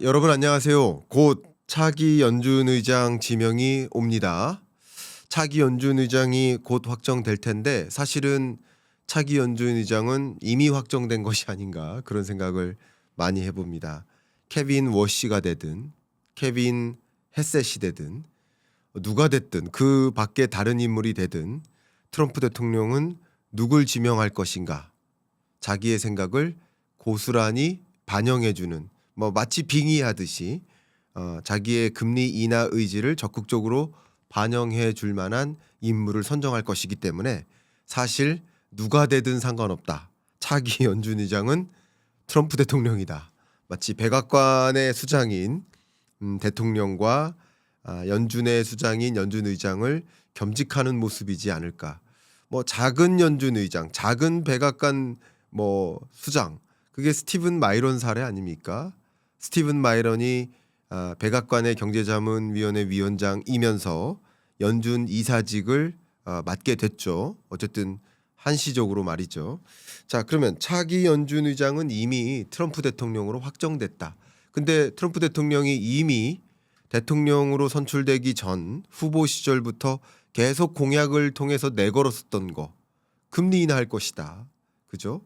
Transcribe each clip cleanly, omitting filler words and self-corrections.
여러분 안녕하세요. 곧 차기 연준 의장 지명이 옵니다. 차기 연준 의장이 곧 확정될 텐데 사실은 차기 연준 의장은 이미 확정된 것이 아닌가 그런 생각을 많이 해봅니다. 케빈 워시가 되든 케빈 헤셋이 되든 누가 됐든 그 밖에 다른 인물이 되든 트럼프 대통령은 누굴 지명할 것인가 자기의 생각을 고스란히 반영해주는 마치 빙의하듯이 자기의 금리 인하 의지를 적극적으로 반영해 줄 만한 인물을 선정할 것이기 때문에 사실 누가 되든 상관없다. 차기 연준 의장은 트럼프 대통령이다. 마치 백악관의 수장인 대통령과 연준의 수장인 연준 의장을 겸직하는 모습이지 않을까. 작은 연준 의장, 작은 백악관 수장, 그게 스티븐 마이런 사례 아닙니까? 스티븐 마이런이 백악관의 경제자문위원회 위원장이면서 연준 이사직을 맡게 됐죠. 어쨌든 한시적으로 말이죠. 자, 그러면 차기 연준 의장은 이미 트럼프 대통령으로 확정됐다. 근데 트럼프 대통령이 이미 대통령으로 선출되기 전 후보 시절부터 계속 공약을 통해서 내걸었었던 거 금리 인하할 것이다. 그죠?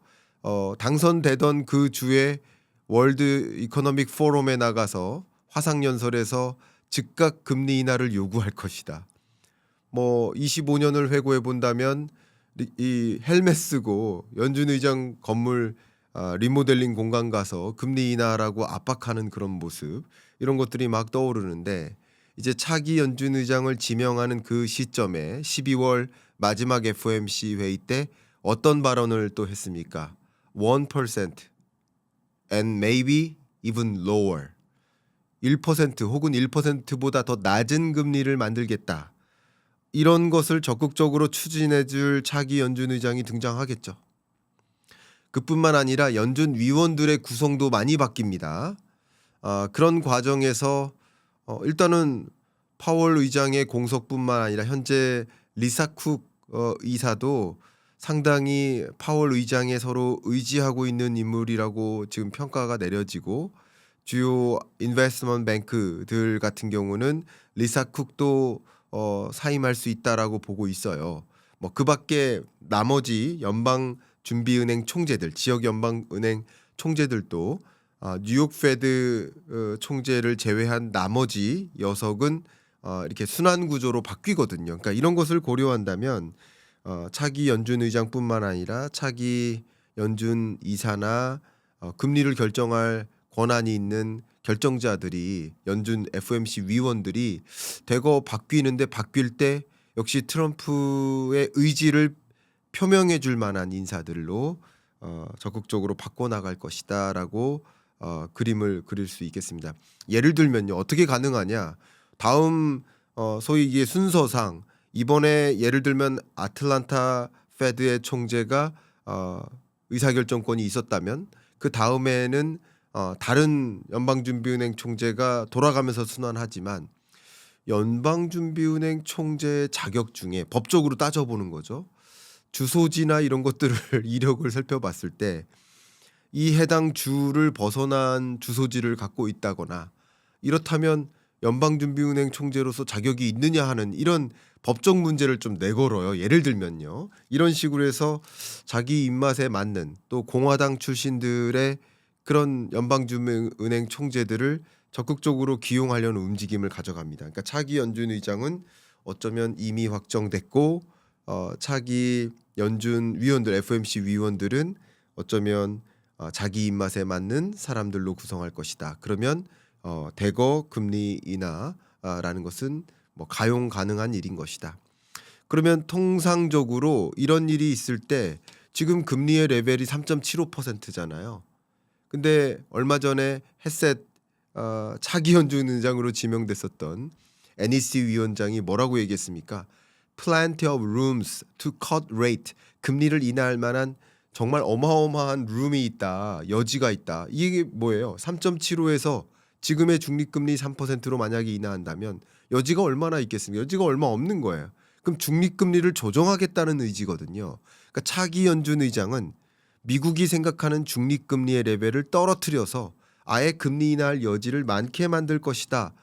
당선되던 그 주에 월드 이코노믹 포럼에 나가서 화상연설에서 즉각 금리 인하를 요구할 것이다. 25년을 회고해 본다면 이 헬멧 쓰고 연준 의장 건물 리모델링 공간 가서 금리 인하라고 압박하는 그런 모습 이런 것들이 막 떠오르는데 이제 차기 연준 의장을 지명하는 그 시점에 12월 마지막 FOMC 회의 때 어떤 발언을 또 했습니까? 1% and maybe even lower. 1% 혹은 1%보다 더 낮은 금리를 만들겠다. 이런 것을 적극적으로 추진해 줄 차기 연준 의장이 등장하겠죠. 그뿐만 아니라 연준 위원들의 구성도 많이 바뀝니다. 그런 과정에서 일단은 파월 의장의 공석뿐만 아니라 현재 리사 쿡 이사도 상당히 파월 의장에 서로 의지하고 있는 인물이라고 지금 평가가 내려지고 주요 인베스트먼트 뱅크들 같은 경우는 리사 쿡도 사임할 수 있다라고 보고 있어요. 그 밖에 나머지 연방준비은행 총재들, 지역 연방은행 총재들도 뉴욕 페드 총재를 제외한 나머지 여석은 이렇게 순환 구조로 바뀌거든요. 그러니까 이런 것을 고려한다면 차기 연준 의장뿐만 아니라 차기 연준 이사나 금리를 결정할 권한이 있는 결정자들이 연준 FOMC 위원들이 대거 바뀌는데 바뀔 때 역시 트럼프의 의지를 표명해 줄 만한 인사들로 적극적으로 바꿔나갈 것이다라고 그림을 그릴 수 있겠습니다. 예를 들면요. 어떻게 가능하냐. 다음 소위 이게 순서상 이번에 예를 들면 아틀란타 페드의 총재가 의사결정권이 있었다면 그 다음에는 다른 연방준비은행 총재가 돌아가면서 순환하지만 연방준비은행 총재의 자격 중에 법적으로 따져보는 거죠. 주소지나 이런 것들을 이력을 살펴봤을 때 이 해당 주를 벗어난 주소지를 갖고 있다거나 이렇다면 연방준비은행 총재로서 자격이 있느냐 하는 이런 법적 문제를 좀 내걸어요. 예를 들면요. 이런 식으로 해서 자기 입맛에 맞는 또 공화당 출신들의 그런 연방준비은행 총재들을 적극적으로 기용하려는 움직임을 가져갑니다. 그러니까 차기 연준 의장은 어쩌면 이미 확정됐고 차기 연준 위원들 FOMC 위원들은 어쩌면 자기 입맛에 맞는 사람들로 구성할 것이다. 그러면 대거 금리 인하라는 것은 가용 가능한 일인 것이다. 그러면 통상적으로 이런 일이 있을 때 지금 금리의 레벨이 3.75%잖아요. 근데 얼마 전에 헤셋 차기 연준 의장으로 지명됐었던 NEC 위원장이 뭐라고 얘기했습니까? Plenty of rooms to cut rate. 금리를 인하할 만한 정말 어마어마한 룸이 있다. 여지가 있다. 이게 뭐예요? 3.75에서 지금의 중립금리 3%로 만약에 인하한다면 여지가 얼마나 있겠습니까? 여지가 얼마 없는 거예요. 그럼 중립금리를 조정하겠다는 의지거든요. 그러니까 차기 연준 의장은 미국이 생각하는 중립금리의 레벨을 떨어뜨려서 아예 금리 인하할 여지를 많게 만들 것이다.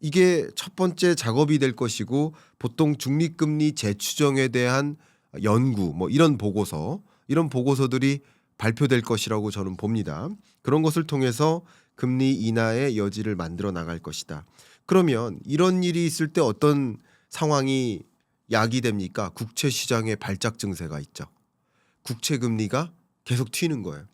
이게 첫 번째 작업이 될 것이고 보통 중립금리 재추정에 대한 연구 뭐 이런 보고서들이 발표될 것이라고 저는 봅니다. 그런 것을 통해서 금리 인하의 여지를 만들어 나갈 것이다. 그러면 이런 일이 있을 때 어떤 상황이 야기됩니까? 국채 시장에 발작 증세가 있죠. 국채 금리가 계속 튀는 거예요.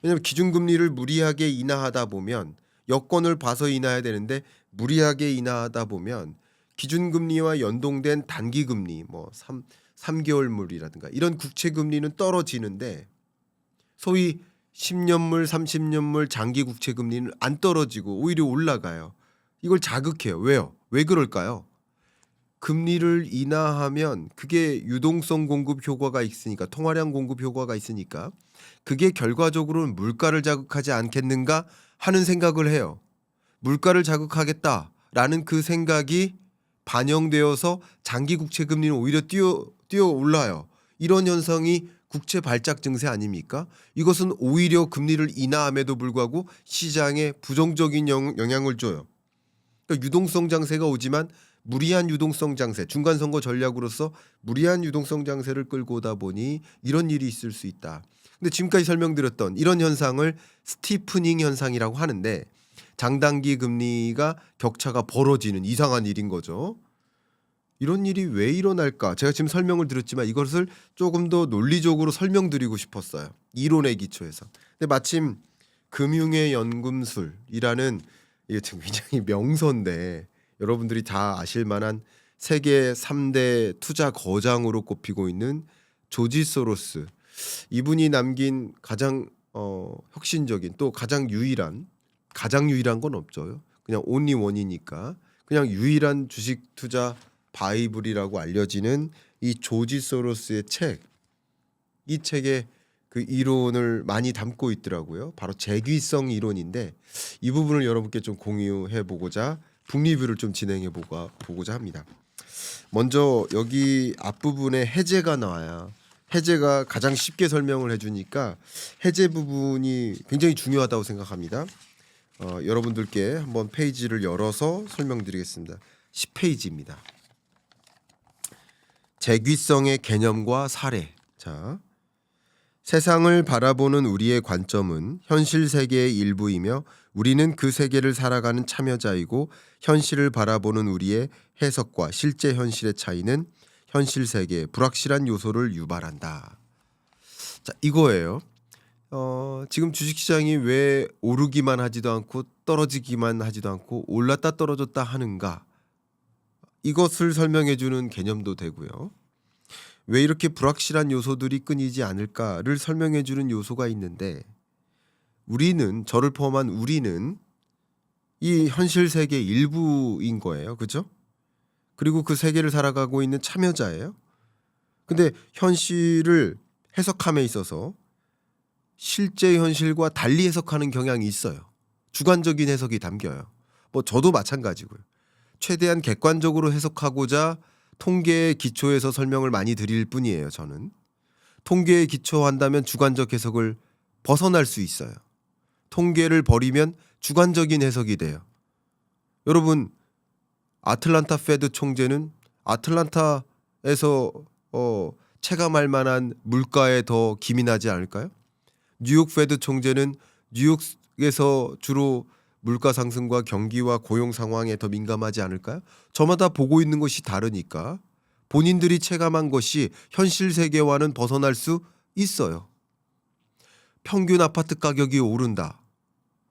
왜냐하면 기준금리를 무리하게 인하하다 보면 여건을 봐서 인하해야 되는데 무리하게 인하하다 보면 기준금리와 연동된 단기금리 뭐 3개월물이라든가 이런 국채금리는 떨어지는데 소위 10년물 30년물 장기 국채금리는 안 떨어지고 오히려 올라가요. 이걸 자극해요. 왜요? 왜 그럴까요? 금리를 인하하면 그게 유동성 공급 효과가 있으니까 통화량 공급 효과가 있으니까 그게 결과적으로는 물가를 자극하지 않겠는가 하는 생각을 해요. 물가를 자극하겠다라는 그 생각이 반영되어서 장기 국채 금리는 오히려 뛰어 올라요. 이런 현상이 국채 발작 증세 아닙니까? 이것은 오히려 금리를 인하함에도 불구하고 시장에 부정적인 영향을 줘요. 그러니까 유동성 장세가 오지만 무리한 유동성 장세, 중간 선거 전략으로서 무리한 유동성 장세를 끌고 오다 보니 이런 일이 있을 수 있다. 근데 지금까지 설명드렸던 이런 현상을 스티프닝 현상이라고 하는데 장단기 금리가 격차가 벌어지는 이상한 일인 거죠. 이런 일이 왜 일어날까? 제가 지금 설명을 드렸지만 이것을 조금 더 논리적으로 설명드리고 싶었어요. 이론의 기초에서. 근데 마침 금융의 연금술이라는 이게 지금 굉장히 명서인데 여러분들이 다 아실 만한 세계 3대 투자 거장으로 꼽히고 있는 조지 소로스. 이분이 남긴 가장 혁신적인 또 가장 유일한 건 없죠. 그냥 온리 원이니까 그냥 유일한 주식 투자 바이블이라고 알려지는 이 조지 소로스의 책. 이 책에 그 이론을 많이 담고 있더라고요. 바로 재귀성 이론인데 이 부분을 여러분께 좀 공유해 보고자 북리뷰를 좀 진행해 보고자 합니다. 먼저 여기 앞부분에 해제가 나와요. 해제가 가장 쉽게 설명을 해주니까 해제 부분이 굉장히 중요하다고 생각합니다. 여러분들께 한번 페이지를 열어서 설명드리겠습니다. 10페이지입니다. 재귀성의 개념과 사례. 자, 세상을 바라보는 우리의 관점은 현실 세계의 일부이며 우리는 그 세계를 살아가는 참여자이고 현실을 바라보는 우리의 해석과 실제 현실의 차이는 현실 세계의 불확실한 요소를 유발한다. 자, 이거예요. 지금 주식시장이 왜 오르기만 하지도 않고 떨어지기만 하지도 않고 올랐다 떨어졌다 하는가? 이것을 설명해주는 개념도 되고요. 왜 이렇게 불확실한 요소들이 끊이지 않을까를 설명해주는 요소가 있는데 우리는 저를 포함한 우리는 이 현실 세계 일부인 거예요. 그죠? 그리고 그 세계를 살아가고 있는 참여자예요. 근데 현실을 해석함에 있어서 실제 현실과 달리 해석하는 경향이 있어요. 주관적인 해석이 담겨요. 뭐 저도 마찬가지고요. 최대한 객관적으로 해석하고자 통계의 기초에서 설명을 많이 드릴 뿐이에요. 저는 통계에 기초한다면 주관적 해석을 벗어날 수 있어요. 통계를 버리면 주관적인 해석이 돼요. 여러분 아틀란타 페드 총재는 아틀란타에서 체감할 만한 물가에 더 기민하지 않을까요? 뉴욕 페드 총재는 뉴욕에서 주로 물가 상승과 경기와 고용 상황에 더 민감하지 않을까요? 저마다 보고 있는 것이 다르니까 본인들이 체감한 것이 현실 세계와는 벗어날 수 있어요. 평균 아파트 가격이 오른다.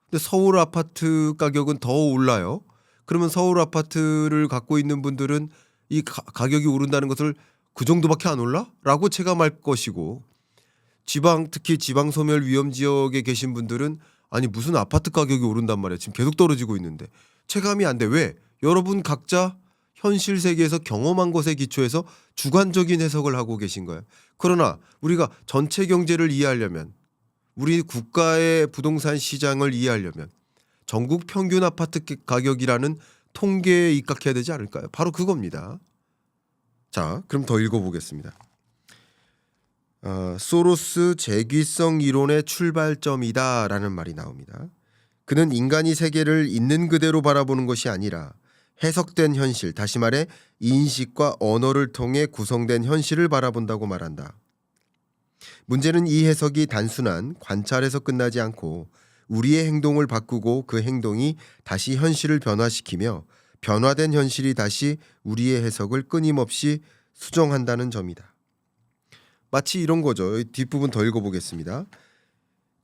근데 서울 아파트 가격은 더 올라요. 그러면 서울 아파트를 갖고 있는 분들은 이 가격이 오른다는 것을 그 정도밖에 안 올라? 라고 체감할 것이고 특히 지방 소멸 위험 지역에 계신 분들은 아니 무슨 아파트 가격이 오른단 말이야. 지금 계속 떨어지고 있는데 체감이 안 돼. 왜? 여러분 각자 현실 세계에서 경험한 것에 기초해서 주관적인 해석을 하고 계신 거예요. 그러나 우리가 전체 경제를 이해하려면 우리 국가의 부동산 시장을 이해하려면 전국 평균 아파트 가격이라는 통계에 입각해야 되지 않을까요? 바로 그겁니다. 자, 그럼 더 읽어보겠습니다. 소로스 재귀성 이론의 출발점이다라는 말이 나옵니다. 그는 인간이 세계를 있는 그대로 바라보는 것이 아니라 해석된 현실, 다시 말해 인식과 언어를 통해 구성된 현실을 바라본다고 말한다. 문제는 이 해석이 단순한 관찰에서 끝나지 않고 우리의 행동을 바꾸고 그 행동이 다시 현실을 변화시키며 변화된 현실이 다시 우리의 해석을 끊임없이 수정한다는 점이다. 마치 이런 거죠. 뒷부분 더 읽어보겠습니다.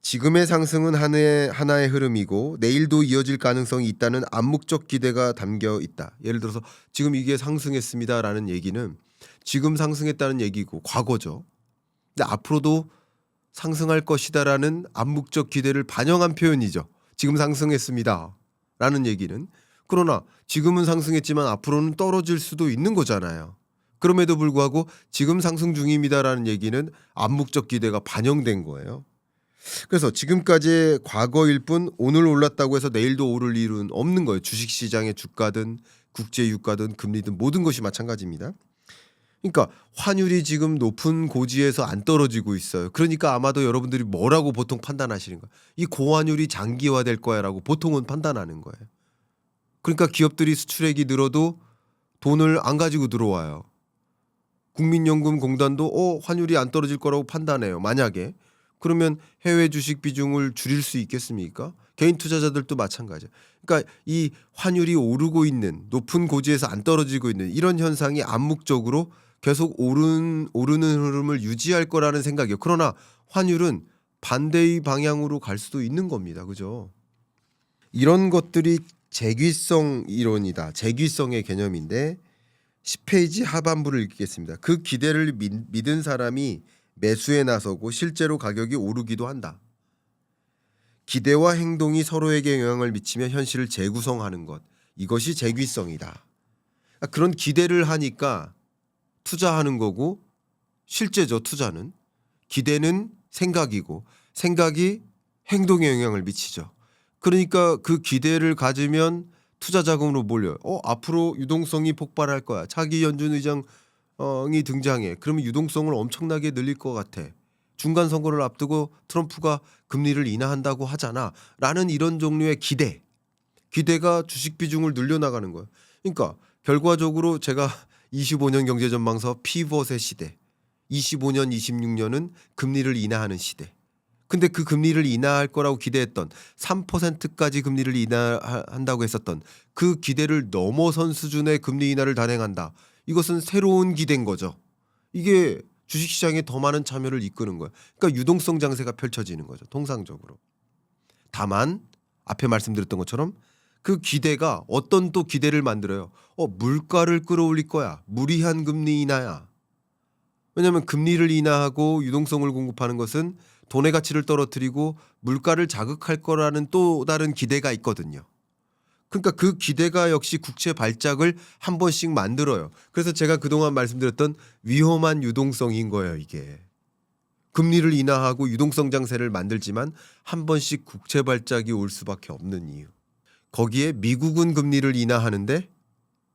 지금의 상승은 하나의 흐름이고 내일도 이어질 가능성이 있다는 암묵적 기대가 담겨 있다. 예를 들어서 지금 이게 상승했습니다라는 얘기는 지금 상승했다는 얘기고 과거죠. 근데 앞으로도 상승할 것이다라는 암묵적 기대를 반영한 표현이죠. 지금 상승했습니다라는 얘기는. 그러나 지금은 상승했지만 앞으로는 떨어질 수도 있는 거잖아요. 그럼에도 불구하고 지금 상승 중입니다라는 얘기는 암묵적 기대가 반영된 거예요. 그래서 지금까지의 과거일 뿐 오늘 올랐다고 해서 내일도 오를 일은 없는 거예요. 주식시장의 주가든 국제유가든 금리든 모든 것이 마찬가지입니다. 그러니까 환율이 지금 높은 고지에서 안 떨어지고 있어요. 그러니까 아마도 여러분들이 뭐라고 보통 판단하시는 거예요. 이 고환율이 장기화될 거야라고 보통은 판단하는 거예요. 그러니까 기업들이 수출액이 늘어도 돈을 안 가지고 들어와요. 국민연금공단도 환율이 안 떨어질 거라고 판단해요. 만약에. 그러면 해외 주식 비중을 줄일 수 있겠습니까? 개인 투자자들도 마찬가지예요. 그러니까 이 환율이 오르고 있는 높은 고지에서 안 떨어지고 있는 이런 현상이 암묵적으로 계속 오르는 흐름을 유지할 거라는 생각이에요. 그러나 환율은 반대의 방향으로 갈 수도 있는 겁니다. 그죠? 이런 것들이 재귀성 이론이다. 재귀성의 개념인데 10페이지 하반부를 읽겠습니다. 그 기대를 믿은 사람이 매수에 나서고 실제로 가격이 오르기도 한다. 기대와 행동이 서로에게 영향을 미치며 현실을 재구성하는 것. 이것이 재귀성이다. 그런 기대를 하니까 투자하는 거고 실제죠. 투자는. 기대는 생각이고 생각이 행동에 영향을 미치죠. 그러니까 그 기대를 가지면 투자 자금으로 몰려요. 앞으로 유동성이 폭발할 거야. 차기 연준 의장이 등장해. 그러면 유동성을 엄청나게 늘릴 것 같아. 중간 선거를 앞두고 트럼프가 금리를 인하한다고 하잖아. 라는 이런 종류의 기대가 주식 비중을 늘려나가는 거예요. 그러니까 결과적으로 제가 25년 경제전망서 피벗의 시대, 25년, 26년은 금리를 인하하는 시대. 근데 그 금리를 인하할 거라고 기대했던 3%까지 금리를 인하한다고 했었던 그 기대를 넘어선 수준의 금리 인하를 단행한다. 이것은 새로운 기대인 거죠. 이게 주식시장에 더 많은 참여를 이끄는 거예요. 그러니까 유동성 장세가 펼쳐지는 거죠. 통상적으로. 다만 앞에 말씀드렸던 것처럼 그 기대가 어떤 또 기대를 만들어요. 물가를 끌어올릴 거야. 무리한 금리 인하야. 왜냐하면 금리를 인하하고 유동성을 공급하는 것은 돈의 가치를 떨어뜨리고 물가를 자극할 거라는 또 다른 기대가 있거든요. 그러니까 그 기대가 역시 국채 발작을 한 번씩 만들어요. 그래서 제가 그동안 말씀드렸던 위험한 유동성인 거예요. 이게. 금리를 인하하고 유동성 장세를 만들지만 한 번씩 국채 발작이 올 수밖에 없는 이유. 거기에 미국은 금리를 인하하는데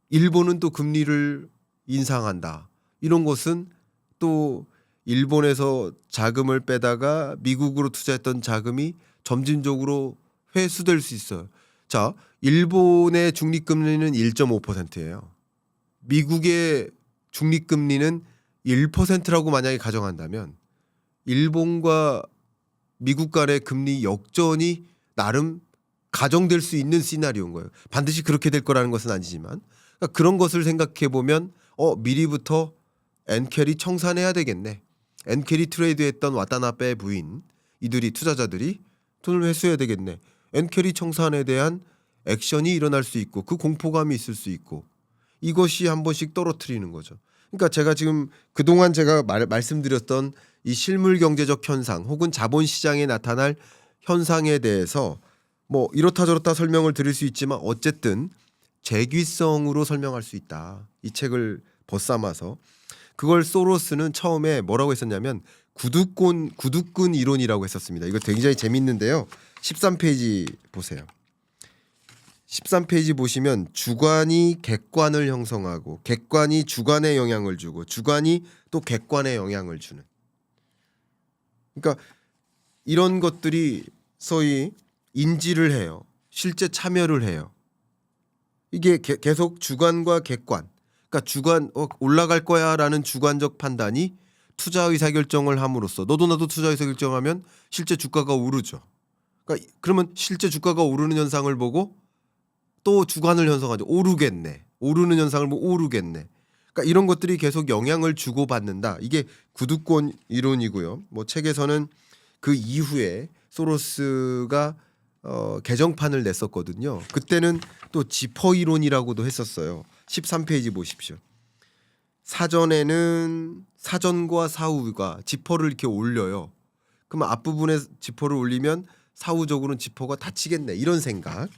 일본은 또 금리를 인상한다. 이런 것은 또 일본에서 자금을 빼다가 미국으로 투자했던 자금이 점진적으로 회수될 수 있어요. 자, 일본의 중립금리는 1.5%예요. 미국의 중립금리는 1%라고 만약에 가정한다면 일본과 미국 간의 금리 역전이 나름 가정될 수 있는 시나리오인 거예요. 반드시 그렇게 될 거라는 것은 아니지만 그러니까 그런 것을 생각해 보면 미리부터 엔캐리 청산해야 되겠네. 엔캐리 트레이드했던 와타나베 부인 이들이 투자자들이 돈을 회수해야 되겠네. 엔캐리 청산에 대한 액션이 일어날 수 있고 그 공포감이 있을 수 있고 이것이 한 번씩 떨어뜨리는 거죠. 그러니까 제가 지금 그동안 제가 말씀드렸던 이 실물 경제적 현상 혹은 자본시장에 나타날 현상에 대해서 뭐 이렇다 저렇다 설명을 드릴 수 있지만 어쨌든 재귀성으로 설명할 수 있다. 이 책을 벗삼아서 그걸 소로스는 처음에 뭐라고 했었냐면 구두꾼 이론이라고 했었습니다. 이거 굉장히 재밌는데요. 13페이지 보세요. 13페이지 보시면 주관이 객관을 형성하고 객관이 주관에 영향을 주고 주관이 또 객관에 영향을 주는. 그러니까 이런 것들이 소위 인지를 해요. 실제 참여를 해요. 이게 계속 주관과 객관. 그러니까 주관 올라갈 거야라는 주관적 판단이 투자 의사결정을 함으로써 너도 나도 투자 의사결정하면 실제 주가가 오르죠. 그러니까 그러면 실제 주가가 오르는 현상을 보고 또 주관을 형성하죠. 오르겠네. 오르는 현상을 보고 오르겠네. 그러니까 이런 것들이 계속 영향을 주고받는다. 이게 구두권 이론이고요. 뭐 책에서는 그 이후에 소로스가 개정판을 냈었거든요. 그때는 또 지퍼 이론이라고도 했었어요. 13페이지 보십시오. 사전에는 사전과 사후가 지퍼를 이렇게 올려요. 그러면 앞부분에 지퍼를 올리면 사후적으로는 지퍼가 닫히겠네. 이런 생각.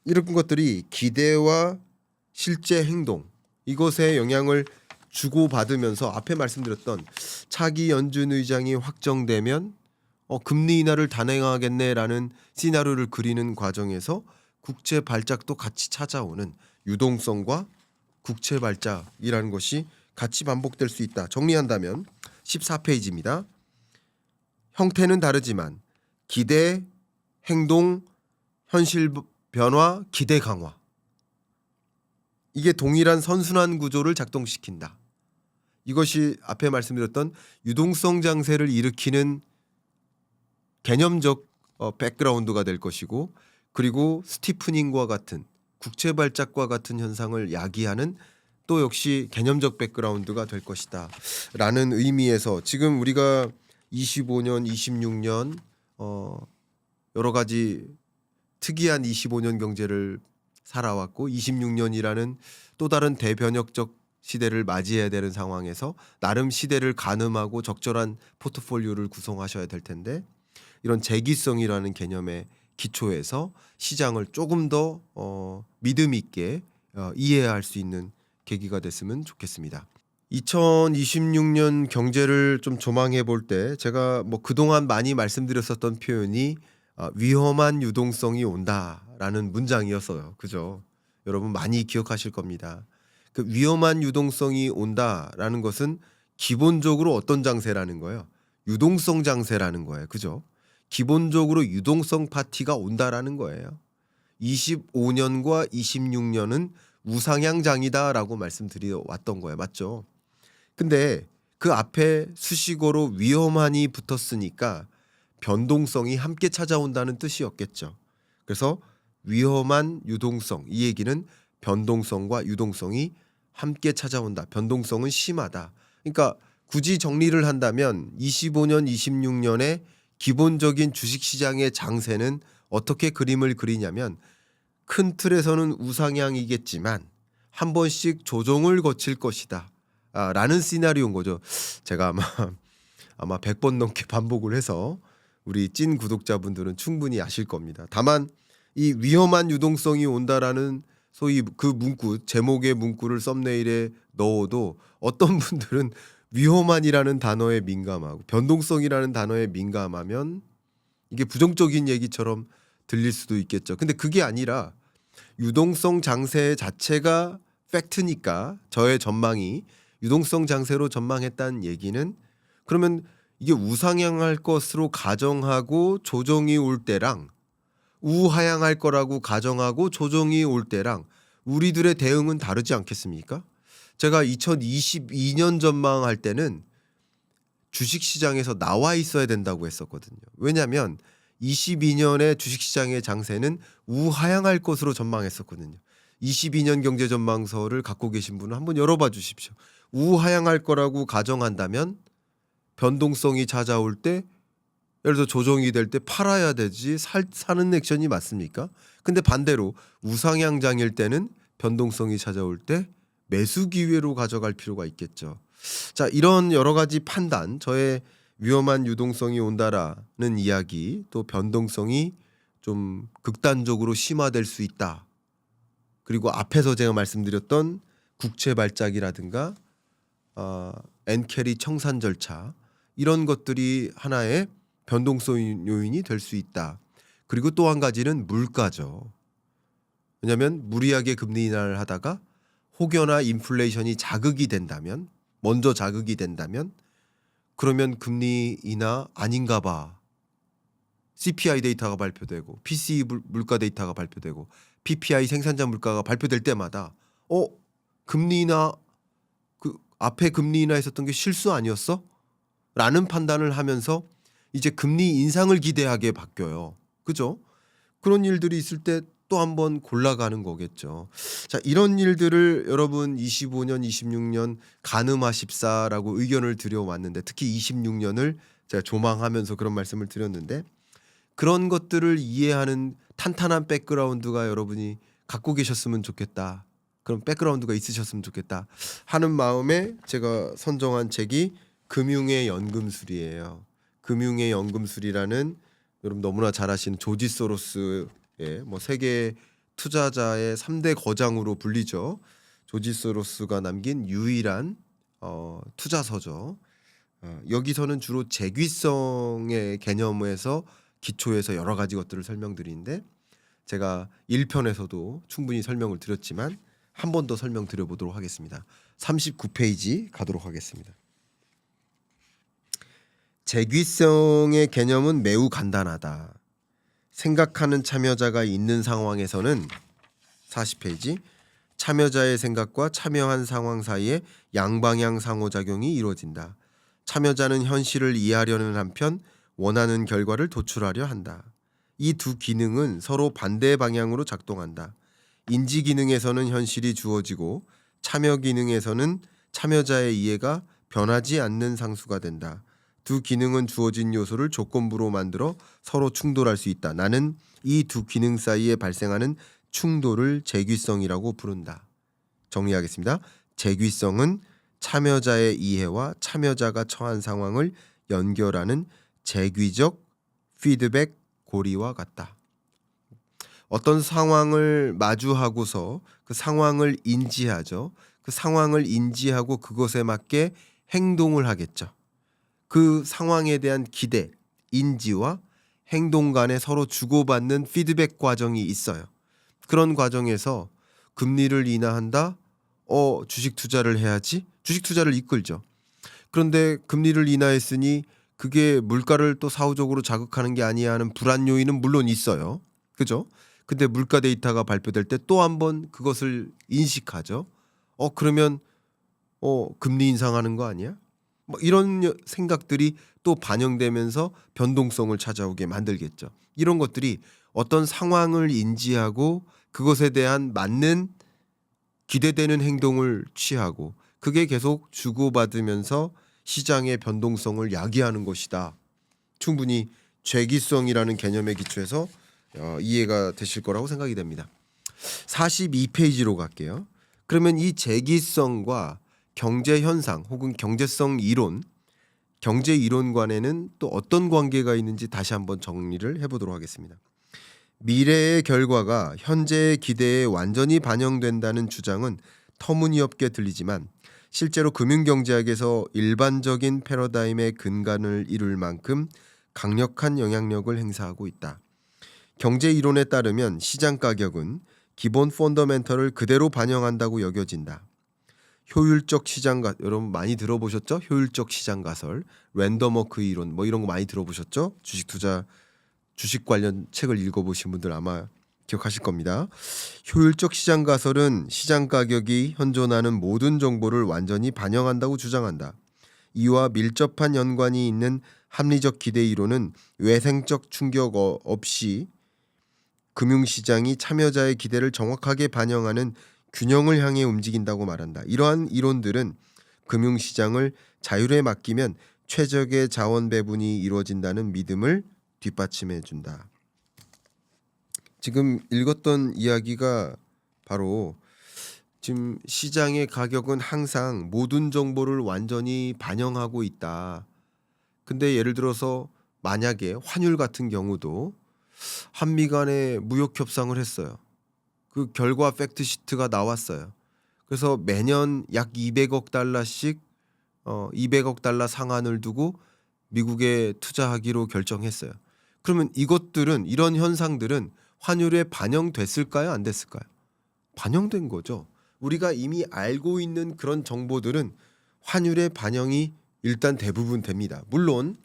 이런 것들이 기대와 실제 행동 이것에 영향을 주고받으면서 앞에 말씀드렸던 차기 연준 의장이 확정되면 금리 인하를 단행하겠네라는 시나리오를 그리는 과정에서 국채 발작도 같이 찾아오는 유동성과 국채 발작이라는 것이 같이 반복될 수 있다. 정리한다면 14페이지입니다. 형태는 다르지만 기대, 행동, 현실 변화, 기대 강화. 이게 동일한 선순환 구조를 작동시킨다. 이것이 앞에 말씀드렸던 유동성 장세를 일으키는 개념적 백그라운드가 될 것이고 그리고 스티프닝과 같은 국채 발작과 같은 현상을 야기하는 또 역시 개념적 백그라운드가 될 것이다 라는 의미에서 지금 우리가 25년, 26년 여러 가지 특이한 25년 경제를 살아왔고 26년이라는 또 다른 대변혁적 시대를 맞이해야 되는 상황에서 나름 시대를 가늠하고 적절한 포트폴리오를 구성하셔야 될 텐데 이런 재기성이라는 개념의 기초에서 시장을 조금 더 믿음 있게 이해할 수 있는 계기가 됐으면 좋겠습니다. 2026년 경제를 좀 조망해 볼 때 제가 뭐 그동안 많이 말씀드렸었던 표현이 위험한 유동성이 온다라는 문장이었어요. 그죠? 여러분 많이 기억하실 겁니다. 그 위험한 유동성이 온다라는 것은 기본적으로 어떤 장세라는 거예요? 유동성 장세라는 거예요. 그죠? 기본적으로 유동성 파티가 온다라는 거예요. 25년과 26년은 우상향장이다라고 말씀드려 왔던 거예요. 맞죠? 근데 그 앞에 수식어로 위험한이 붙었으니까 변동성이 함께 찾아온다는 뜻이었겠죠. 그래서 위험한 유동성 이 얘기는 변동성과 유동성이 함께 찾아온다. 변동성은 심하다. 그러니까 굳이 정리를 한다면 25년, 26년에 기본적인 주식시장의 장세는 어떻게 그림을 그리냐면 큰 틀에서는 우상향이겠지만 한 번씩 조정을 거칠 것이다. 라는 시나리오인 거죠. 제가 아마 100번 넘게 반복을 해서 우리 찐 구독자분들은 충분히 아실 겁니다. 다만 이 위험한 유동성이 온다라는 소위 그 문구 제목의 문구를 썸네일에 넣어도 어떤 분들은 위험한이라는 단어에 민감하고 변동성이라는 단어에 민감하면 이게 부정적인 얘기처럼 들릴 수도 있겠죠. 근데 그게 아니라 유동성 장세 자체가 팩트니까 저의 전망이 유동성 장세로 전망했다는 얘기는 그러면 이게 우상향할 것으로 가정하고 조정이 올 때랑 우하향할 거라고 가정하고 조정이 올 때랑 우리들의 대응은 다르지 않겠습니까? 제가 2022년 전망할 때는 주식시장에서 나와 있어야 된다고 했었거든요. 왜냐하면 22년의 주식시장의 장세는 우하향할 것으로 전망했었거든요. 22년 경제전망서를 갖고 계신 분은 한번 열어봐 주십시오. 우하향할 거라고 가정한다면 변동성이 찾아올 때 예를 들어 조정이 될 때 팔아야 되지 사는 액션이 맞습니까? 근데 반대로 우상향장일 때는 변동성이 찾아올 때 매수 기회로 가져갈 필요가 있겠죠. 자, 이런 여러 가지 판단, 저의 위험한 유동성이 온다라는 이야기, 또 변동성이 좀 극단적으로 심화될 수 있다. 그리고 앞에서 제가 말씀드렸던 국채 발작이라든가 엔캐리 청산 절차 이런 것들이 하나의 변동성 요인이 될 수 있다. 그리고 또 한 가지는 물가죠. 왜냐하면 무리하게 금리 인하를 하다가 혹여나 인플레이션이 자극이 된다면 먼저 자극이 된다면 그러면 금리 인하 아닌가 봐. CPI 데이터가 발표되고 PCE 물가 데이터가 발표되고 PPI 생산자 물가가 발표될 때마다 금리 인하 그 앞에 금리 인하했었던 게 실수 아니었어? 라는 판단을 하면서 이제 금리 인상을 기대하게 바뀌어요. 그죠? 그런 일들이 있을 때 또 한번 골라가는 거겠죠. 자, 이런 일들을 여러분 25년, 26년 가늠하십사라고 의견을 드려왔는데 특히 26년을 제가 조망하면서 그런 말씀을 드렸는데 그런 것들을 이해하는 탄탄한 백그라운드가 여러분이 갖고 계셨으면 좋겠다. 그런 백그라운드가 있으셨으면 좋겠다 하는 마음에 제가 선정한 책이 금융의 연금술이에요. 금융의 연금술이라는 여러분 너무나 잘 아시는 조지 소로스의 뭐 세계 투자자의 3대 거장으로 불리죠. 조지 소로스가 남긴 유일한 투자서죠. 여기서는 주로 재귀성의 개념에서 기초해서 여러 가지 것들을 설명드리는데 제가 1편에서도 충분히 설명을 드렸지만 한 번 더 설명드려보도록 하겠습니다. 39페이지 가도록 하겠습니다. 재귀성의 개념은 매우 간단하다. 생각하는 참여자가 있는 상황에서는 40페이지 참여자의 생각과 참여한 상황 사이에 양방향 상호작용이 이루어진다. 참여자는 현실을 이해하려는 한편 원하는 결과를 도출하려 한다. 이 두 기능은 서로 반대 방향으로 작동한다. 인지 기능에서는 현실이 주어지고 참여 기능에서는 참여자의 이해가 변하지 않는 상수가 된다. 두 기능은 주어진 요소를 조건부로 만들어 서로 충돌할 수 있다. 나는 이 두 기능 사이에 발생하는 충돌을 재귀성이라고 부른다. 정리하겠습니다. 재귀성은 참여자의 이해와 참여자가 처한 상황을 연결하는 재귀적 피드백 고리와 같다. 어떤 상황을 마주하고서 그 상황을 인지하죠. 그 상황을 인지하고 그것에 맞게 행동을 하겠죠. 그 상황에 대한 기대, 인지와 행동 간에 서로 주고받는 피드백 과정이 있어요. 그런 과정에서 금리를 인하한다. 주식 투자를 해야지. 주식 투자를 이끌죠. 그런데 금리를 인하했으니 그게 물가를 또 사후적으로 자극하는 게 아니야 하는 불안 요인은 물론 있어요. 그죠? 근데 물가 데이터가 발표될 때 또 한번 그것을 인식하죠. 그러면 금리 인상하는 거 아니야? 뭐 이런 생각들이 또 반영되면서 변동성을 찾아오게 만들겠죠. 이런 것들이 어떤 상황을 인지하고 그것에 대한 맞는 기대되는 행동을 취하고 그게 계속 주고받으면서 시장의 변동성을 야기하는 것이다. 충분히 재귀성이라는 개념에 기초해서 이해가 되실 거라고 생각이 됩니다. 42페이지로 갈게요. 그러면 이 재귀성과 경제 현상 혹은 경제성 이론, 경제 이론관에는 또 어떤 관계가 있는지 다시 한번 정리를 해보도록 하겠습니다. 미래의 결과가 현재의 기대에 완전히 반영된다는 주장은 터무니없게 들리지만 실제로 금융경제학에서 일반적인 패러다임의 근간을 이룰 만큼 강력한 영향력을 행사하고 있다. 경제 이론에 따르면 시장 가격은 기본 펀더멘털을 그대로 반영한다고 여겨진다. 효율적 시장 여러분 많이 들어보셨죠? 효율적 시장 가설, 랜덤워크 이론 뭐 이런 거 많이 들어보셨죠? 주식 관련 책을 읽어보신 분들 아마 기억하실 겁니다. 효율적 시장 가설은 시장 가격이 현존하는 모든 정보를 완전히 반영한다고 주장한다. 이와 밀접한 연관이 있는 합리적 기대 이론은 외생적 충격 없이 금융시장이 참여자의 기대를 정확하게 반영하는 균형을 향해 움직인다고 말한다. 이러한 이론들은 금융시장을 자율에 맡기면 최적의 자원 배분이 이루어진다는 믿음을 뒷받침해 준다. 지금 읽었던 이야기가 바로 지금 시장의 가격은 항상 모든 정보를 완전히 반영하고 있다. 근데 예를 들어서 만약에 환율 같은 경우도 한미 간에 무역 협상을 했어요. 그 결과 팩트시트가 나왔어요. 그래서 매년 약 200억 달러씩 200억 달러 상한을 두고 미국에 투자하기로 결정했어요. 그러면 이것들은 이런 현상들은 환율에 반영됐을까요? 안 됐을까요? 반영된 거죠. 우리가 이미 알고 있는 그런 정보들은 환율에 반영이 일단 대부분 됩니다. 물론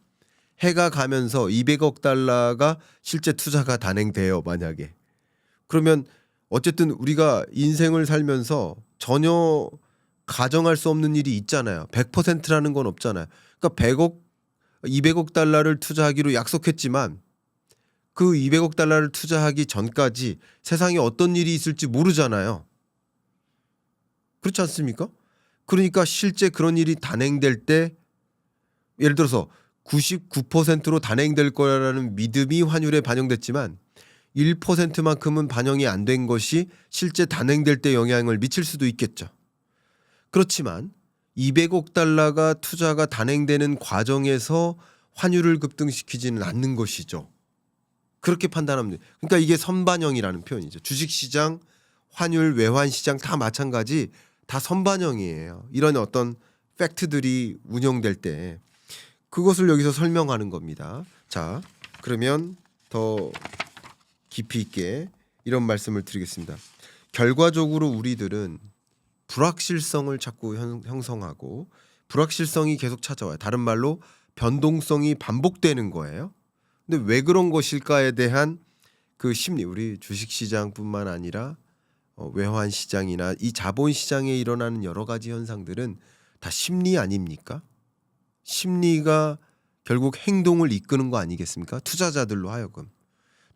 해가 가면서 200억 달러가 실제 투자가 단행돼요. 만약에. 그러면 어쨌든 우리가 인생을 살면서 전혀 가정할 수 없는 일이 있잖아요. 100%라는 건 없잖아요. 그러니까 200억 달러를 투자하기로 약속했지만 그 200억 달러를 투자하기 전까지 세상에 어떤 일이 있을지 모르잖아요. 그렇지 않습니까? 그러니까 실제 그런 일이 단행될 때 예를 들어서 99%로 단행될 거라는 믿음이 환율에 반영됐지만 1%만큼은 반영이 안 된 것이 실제 단행될 때 영향을 미칠 수도 있겠죠. 그렇지만 200억 달러가 투자가 단행되는 과정에서 환율을 급등시키지는 않는 것이죠. 그렇게 판단하면 돼요. 그러니까 이게 선반영이라는 표현이죠. 주식시장, 환율, 외환시장 다 마찬가지 다 선반영이에요. 이런 어떤 팩트들이 운영될 때 그것을 여기서 설명하는 겁니다. 자, 그러면 더 깊이 있게 이런 말씀을 드리겠습니다. 결과적으로 우리들은 불확실성을 자꾸 형성하고 불확실성이 계속 찾아와요. 다른 말로 변동성이 반복되는 거예요. 근데 왜 그런 것일까에 대한 그 심리, 우리 주식시장뿐만 아니라 외환시장이나 이 자본시장에 일어나는 여러 가지 현상들은 다 심리 아닙니까? 심리가 결국 행동을 이끄는 거 아니겠습니까? 투자자들로 하여금.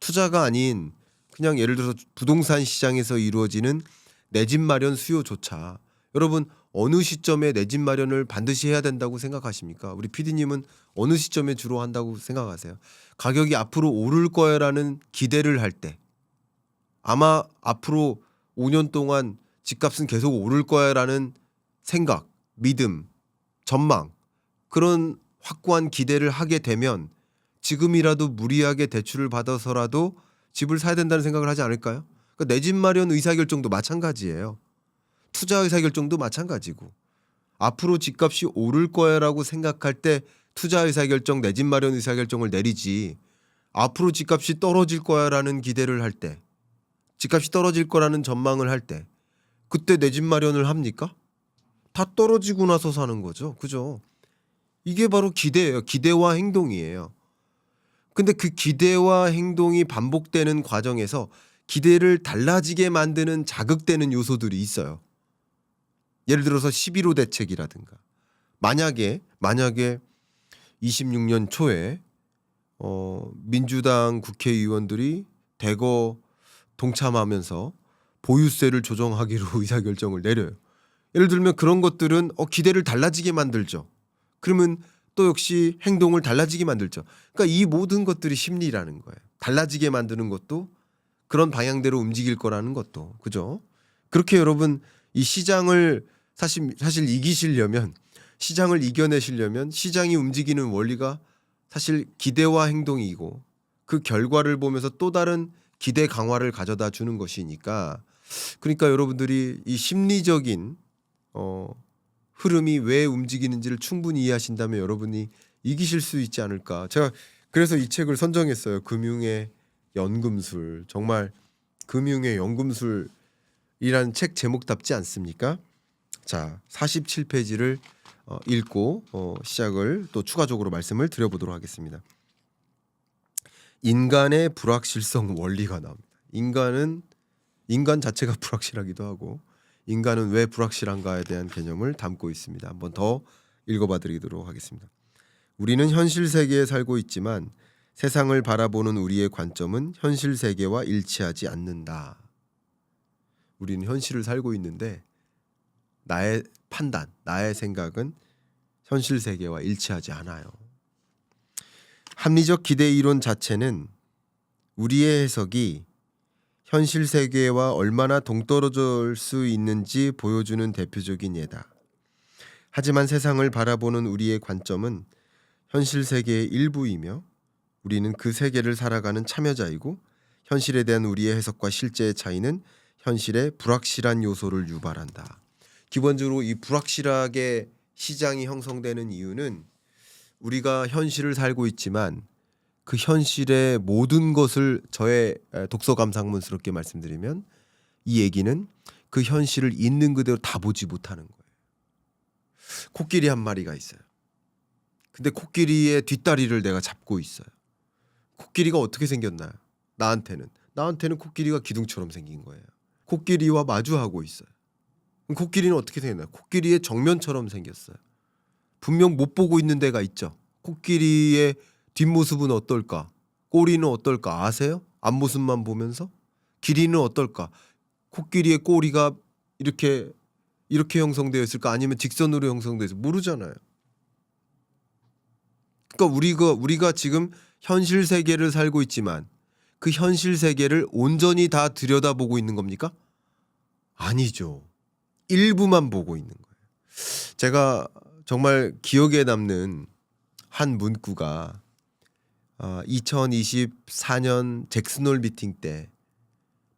투자가 아닌 그냥 예를 들어서 부동산 시장에서 이루어지는 내 집 마련 수요조차 여러분 어느 시점에 내 집 마련을 반드시 해야 된다고 생각하십니까? 우리 PD님은 어느 시점에 주로 한다고 생각하세요? 가격이 앞으로 오를 거야라는 기대를 할 때, 아마 앞으로 5년 동안 집값은 계속 오를 거야라는 생각, 믿음, 전망, 그런 확고한 기대를 하게 되면 지금이라도 무리하게 대출을 받아서라도 집을 사야 된다는 생각을 하지 않을까요? 그러니까 내 집 마련 의사결정도 마찬가지예요. 투자 의사결정도 마찬가지고 앞으로 집값이 오를 거야라고 생각할 때 투자 의사결정, 내 집 마련 의사결정을 내리지 앞으로 집값이 떨어질 거야라는 기대를 할 때, 집값이 떨어질 거라는 전망을 할 때 그때 내 집 마련을 합니까? 다 떨어지고 나서 사는 거죠. 그죠? 이게 바로 기대예요. 기대와 행동이에요. 근데 그 기대와 행동이 반복되는 과정에서 기대를 달라지게 만드는 자극되는 요소들이 있어요. 예를 들어서 11.5 대책이라든가 만약에 26년 초에 민주당 국회의원들이 대거 동참하면서 보유세를 조정하기로 의사결정을 내려요. 예를 들면 그런 것들은 기대를 달라지게 만들죠. 그러면 또 역시 행동을 달라지게 만들죠. 그러니까 이 모든 것들이 심리라는 거예요. 달라지게 만드는 것도 그런 방향대로 움직일 거라는 것도. 그죠? 그렇게 여러분 이 시장을 사실 이기시려면, 시장을 이겨내시려면 시장이 움직이는 원리가 사실 기대와 행동이고 그 결과를 보면서 또 다른 기대 강화를 가져다 주는 것이니까, 그러니까 여러분들이 이 심리적인 흐름이 왜 움직이는지를 충분히 이해하신다면 여러분이 이기실 수 있지 않을까. 제가 그래서 이 책을 선정했어요. 금융의 연금술. 정말 금융의 연금술이라는 책 제목답지 않습니까? 자, 47페이지를 읽고 시작을 또 추가적으로 말씀을 드려보도록 하겠습니다. 인간의 불확실성 원리가 나옵니다. 인간 자체가 불확실하기도 하고 인간은 왜 불확실한가에 대한 개념을 담고 있습니다. 한번 더 읽어봐 드리도록 하겠습니다. 우리는 현실 세계에 살고 있지만 세상을 바라보는 우리의 관점은 현실 세계와 일치하지 않는다. 우리는 현실을 살고 있는데 나의 판단, 나의 생각은 현실 세계와 일치하지 않아요. 합리적 기대 이론 자체는 우리의 해석이 현실 세계와 얼마나 동떨어질 수 있는지 보여주는 대표적인 예다. 하지만 세상을 바라보는 우리의 관점은 현실 세계의 일부이며 우리는 그 세계를 살아가는 참여자이고 현실에 대한 우리의 해석과 실제의 차이는 현실의 불확실한 요소를 유발한다. 기본적으로 이 불확실하게 시장이 형성되는 이유는 우리가 현실을 살고 있지만 그 현실의 모든 것을 저의 독서 감상문스럽게 말씀드리면 이 얘기는 그 현실을 있는 그대로 다 보지 못하는 거예요. 코끼리 한 마리가 있어요. 근데 코끼리의 뒷다리를 내가 잡고 있어요. 코끼리가 어떻게 생겼나요? 나한테는 코끼리가 기둥처럼 생긴 거예요. 코끼리와 마주하고 있어요. 그럼 코끼리는 어떻게 생겼나요? 코끼리의 정면처럼 생겼어요. 분명 못 보고 있는 데가 있죠. 코끼리의 뒷모습은 어떨까? 꼬리는 어떨까? 아세요? 앞모습만 보면서? 길이는 어떨까? 코끼리의 꼬리가 이렇게 형성되어 있을까? 아니면 직선으로 형성되어 있을까? 모르잖아요. 그러니까 우리가 지금 현실 세계를 살고 있지만 그 현실 세계를 온전히 다 들여다보고 있는 겁니까? 아니죠. 일부만 보고 있는 거예요. 제가 정말 기억에 남는 한 문구가 2024년 잭슨홀 미팅 때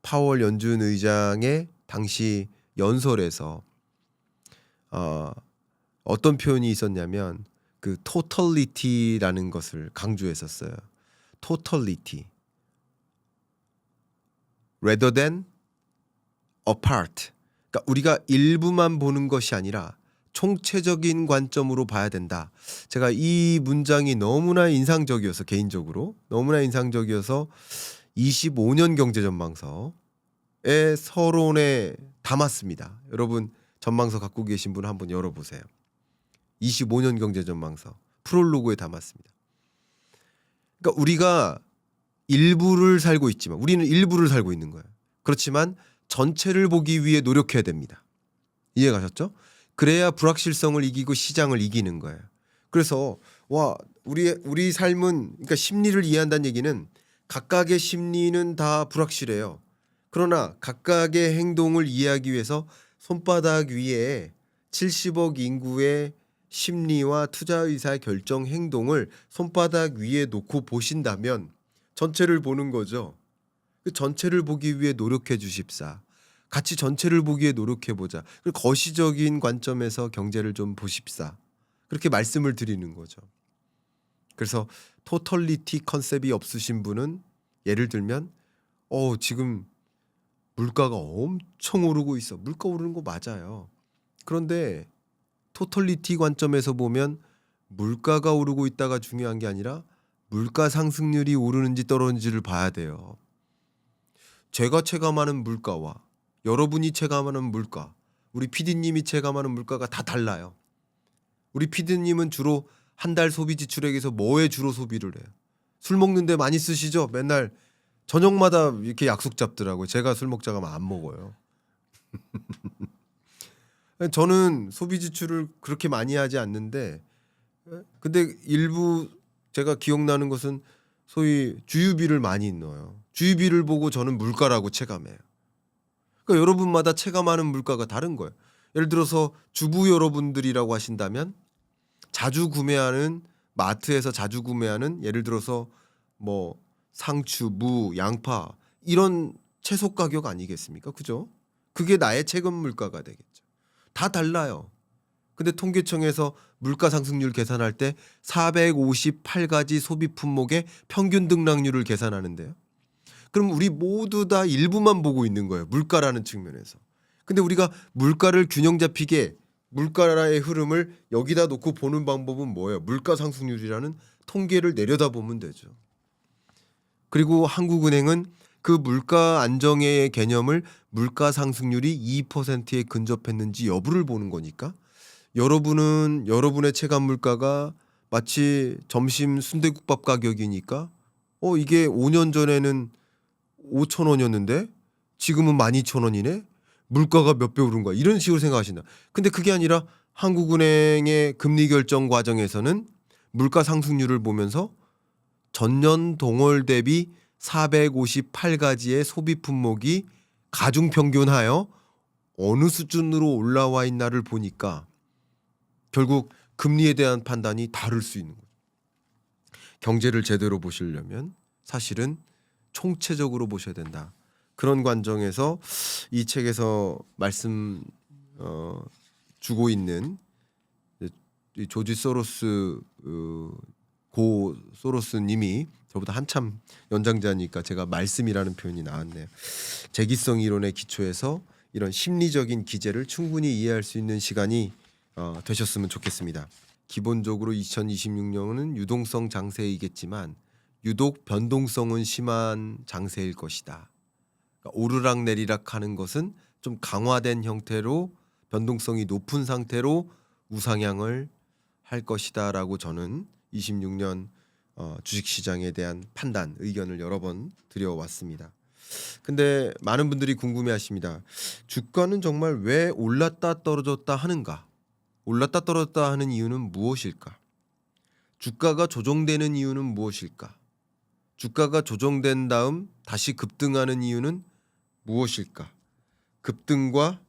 파월 연준 의장의 당시 연설에서 어떤 표현이 있었냐면 그 totality라는 것을 강조했었어요. totality rather than a part. 그러니까 우리가 일부만 보는 것이 아니라 총체적인 관점으로 봐야 된다. 제가 이 문장이 너무나 인상적이어서 개인적으로 너무나 인상적이어서 25년 경제전망서의 서론에 담았습니다. 여러분 전망서 갖고 계신 분 한번 열어보세요. 25년 경제전망서 프롤로그에 담았습니다. 그러니까 우리가 일부를 살고 있지만 우리는 일부를 살고 있는 거예요. 그렇지만 전체를 보기 위해 노력해야 됩니다. 이해가셨죠? 그래야 불확실성을 이기고 시장을 이기는 거예요. 그래서 우리 삶은 그러니까 심리를 이해한다는 얘기는 각각의 심리는 다 불확실해요. 그러나 각각의 행동을 이해하기 위해서 손바닥 위에 70억 인구의 심리와 투자 의사 결정 행동을 손바닥 위에 놓고 보신다면 전체를 보는 거죠. 그 전체를 보기 위해 노력해 주십사. 같이 전체를 보기에 노력해 보자. 그리고 거시적인 관점에서 경제를 좀 보십사. 그렇게 말씀을 드리는 거죠. 그래서 토털리티 컨셉이 없으신 분은 예를 들면 지금 물가가 엄청 오르고 있어. 물가 오르는 거 맞아요. 그런데 토털리티 관점에서 보면 물가가 오르고 있다가 중요한 게 아니라 물가 상승률이 오르는지 떨어지는지를 봐야 돼요. 제가 체감하는 물가와 여러분이 체감하는 물가, 우리 PD님이 체감하는 물가가 다 달라요. 우리 PD님은 주로 한 달 소비 지출액에서 뭐에 주로 소비를 해요? 술 먹는데 많이 쓰시죠? 맨날 저녁마다 이렇게 약속 잡더라고요. 제가 술 먹자고 하면 안 먹어요. 저는 소비 지출을 그렇게 많이 하지 않는데 근데 일부 제가 기억나는 것은 소위 주유비를 많이 넣어요. 주유비를 보고 저는 물가라고 체감해요. 그러니까 여러분마다 체감하는 물가가 다른 거예요. 예를 들어서 주부 여러분들이라고 하신다면 자주 구매하는 마트에서 자주 구매하는 예를 들어서 뭐 상추, 무, 양파 이런 채소 가격 아니겠습니까? 그죠? 그게 나의 체감 물가가 되겠죠. 다 달라요. 근데 통계청에서 물가 상승률 계산할 때 458가지 소비 품목의 평균 등락률을 계산하는데요. 그럼 우리 모두 다 일부만 보고 있는 거예요. 물가라는 측면에서. 근데 우리가 물가를 균형 잡히게 물가의 흐름을 여기다 놓고 보는 방법은 뭐예요? 물가 상승률이라는 통계를 내려다보면 되죠. 그리고 한국은행은 그 물가 안정의 개념을 물가 상승률이 2%에 근접했는지 여부를 보는 거니까 여러분은 여러분의 체감 물가가 마치 점심 순대국밥 가격이니까 이게 5년 전에는 5,000원이었는데 지금은 12,000원이네. 물가가 몇 배 오른 거야. 이런 식으로 생각하신다. 근데 그게 아니라 한국은행의 금리 결정 과정에서는 물가 상승률을 보면서 전년 동월 대비 458가지의 소비 품목이 가중 평균하여 어느 수준으로 올라와 있나를 보니까 결국 금리에 대한 판단이 다를 수 있는 거예요. 경제를 제대로 보시려면 사실은 총체적으로 보셔야 된다. 그런 관점에서 이 책에서 말씀 주고 있는 조지 소로스 고 소로스님이 저보다 한참 연장자니까 제가 말씀이라는 표현이 나왔네요. 재기성 이론의 기초에서 이런 심리적인 기제를 충분히 이해할 수 있는 시간이 되셨으면 좋겠습니다. 기본적으로 2026년은 유동성 장세이겠지만 유독 변동성은 심한 장세일 것이다. 그러니까 오르락 내리락 하는 것은 좀 강화된 형태로 변동성이 높은 상태로 우상향을 할 것이다라고 저는 26년 주식시장에 대한 판단, 의견을 여러 번 드려왔습니다. 근데 많은 분들이 궁금해하십니다. 주가는 정말 왜 올랐다 떨어졌다 하는가? 올랐다 떨어졌다 하는 이유는 무엇일까? 주가가 조정되는 이유는 무엇일까? 주가가 조정된 다음 다시 급등하는 이유는 무엇일까? 급등과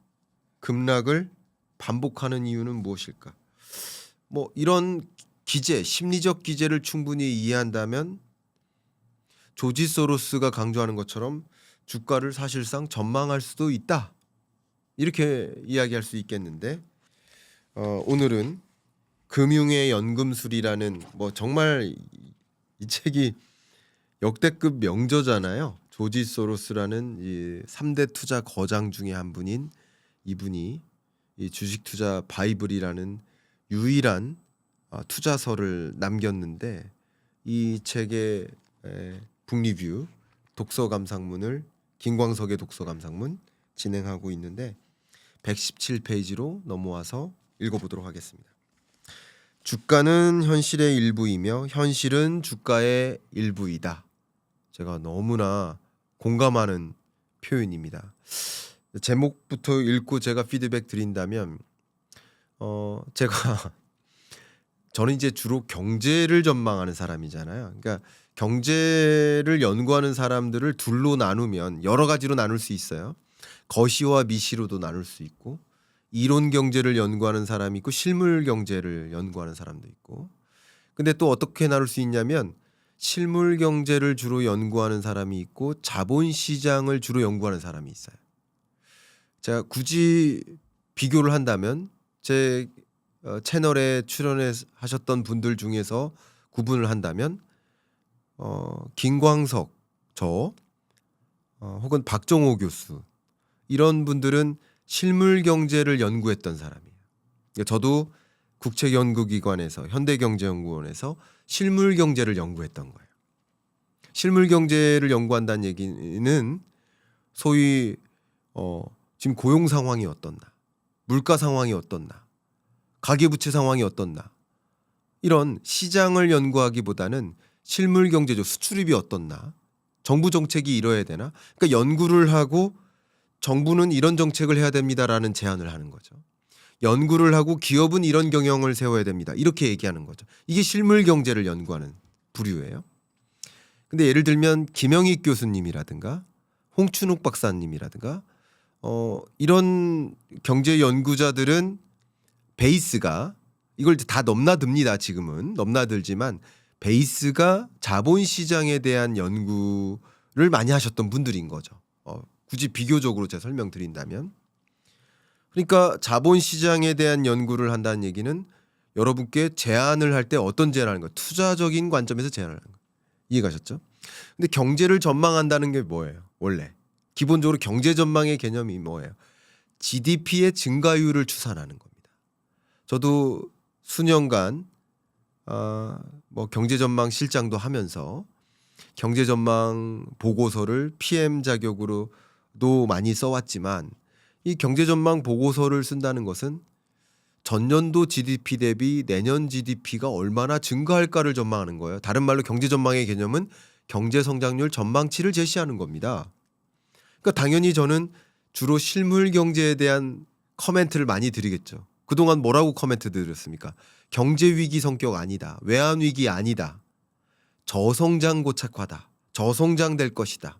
급락을 반복하는 이유는 무엇일까? 뭐 이런 기제, 심리적 기제를 충분히 이해한다면 조지 소로스가 강조하는 것처럼 주가를 사실상 전망할 수도 있다. 이렇게 이야기할 수 있겠는데 오늘은 금융의 연금술이라는 뭐 정말 이 책이 역대급 명저잖아요. 조지 소로스라는 이 3대 투자 거장 중에 한 분인 이분이 이 주식 투자 바이블이라는 유일한 투자서를 남겼는데 이 책의 북리뷰 독서 감상문을 김광석의 독서 감상문 진행하고 있는데 117페이지로 넘어와서 읽어보도록 하겠습니다. 주가는 현실의 일부이며 현실은 주가의 일부이다. 제가 너무나 공감하는 표현입니다. 제목부터 읽고 제가 피드백 드린다면 제가 저는 이제 주로 경제를 전망하는 사람이잖아요. 그러니까 경제를 연구하는 사람들을 둘로 나누면 여러 가지로 나눌 수 있어요. 거시와 미시로도 나눌 수 있고 이론 경제를 연구하는 사람이 있고 실물 경제를 연구하는 사람도 있고. 근데 또 어떻게 나눌 수 있냐면 실물 경제를 주로 연구하는 사람이 있고 자본 시장을 주로 연구하는 사람이 있어요. 제가 굳이 비교를 한다면 제 채널에 출연하셨던 분들 중에서 구분을 한다면 김광석 저 혹은 박정호 교수 이런 분들은 실물 경제를 연구했던 사람이에요. 저도 국책연구기관에서 현대경제연구원에서 실물 경제를 연구했던 거예요. 실물 경제를 연구한다는 얘기는 소위 지금 고용 상황이 어떻나, 물가 상황이 어떻나, 가계부채 상황이 어떻나 이런 시장을 연구하기보다는 실물 경제적 수출입이 어떻나, 정부 정책이 이뤄야 되나, 그러니까 연구를 하고 정부는 이런 정책을 해야 됩니다라는 제안을 하는 거죠. 연구를 하고 기업은 이런 경영을 세워야 됩니다. 이렇게 얘기하는 거죠. 이게 실물 경제를 연구하는 부류예요. 근데 예를 들면 김영익 교수님이라든가 홍춘욱 박사님이라든가 이런 경제 연구자들은 베이스가 이걸 다 넘나듭니다. 지금은 넘나들지만 베이스가 자본시장에 대한 연구를 많이 하셨던 분들인 거죠. 굳이 비교적으로 제가 설명드린다면 그러니까 자본시장에 대한 연구를 한다는 얘기는 여러분께 제안을 할 때 어떤 제안을 하는 거예요? 투자적인 관점에서 제안을 하는 거예요. 이해가셨죠? 근데 경제를 전망한다는 게 뭐예요? 원래 기본적으로 경제 전망의 개념이 뭐예요? GDP의 증가율을 추산하는 겁니다. 저도 수년간 뭐 경제 전망 실장도 하면서 경제 전망 보고서를 PM 자격으로도 많이 써왔지만 이 경제 전망 보고서를 쓴다는 것은 전년도 GDP 대비 내년 GDP가 얼마나 증가할까를 전망하는 거예요. 다른 말로 경제 전망의 개념은 경제 성장률 전망치를 제시하는 겁니다. 그러니까 당연히 저는 주로 실물 경제에 대한 커멘트를 많이 드리겠죠. 그동안 뭐라고 커멘트 드렸습니까? 경제 위기 성격 아니다. 외환 위기 아니다. 저성장 고착화다. 저성장 될 것이다.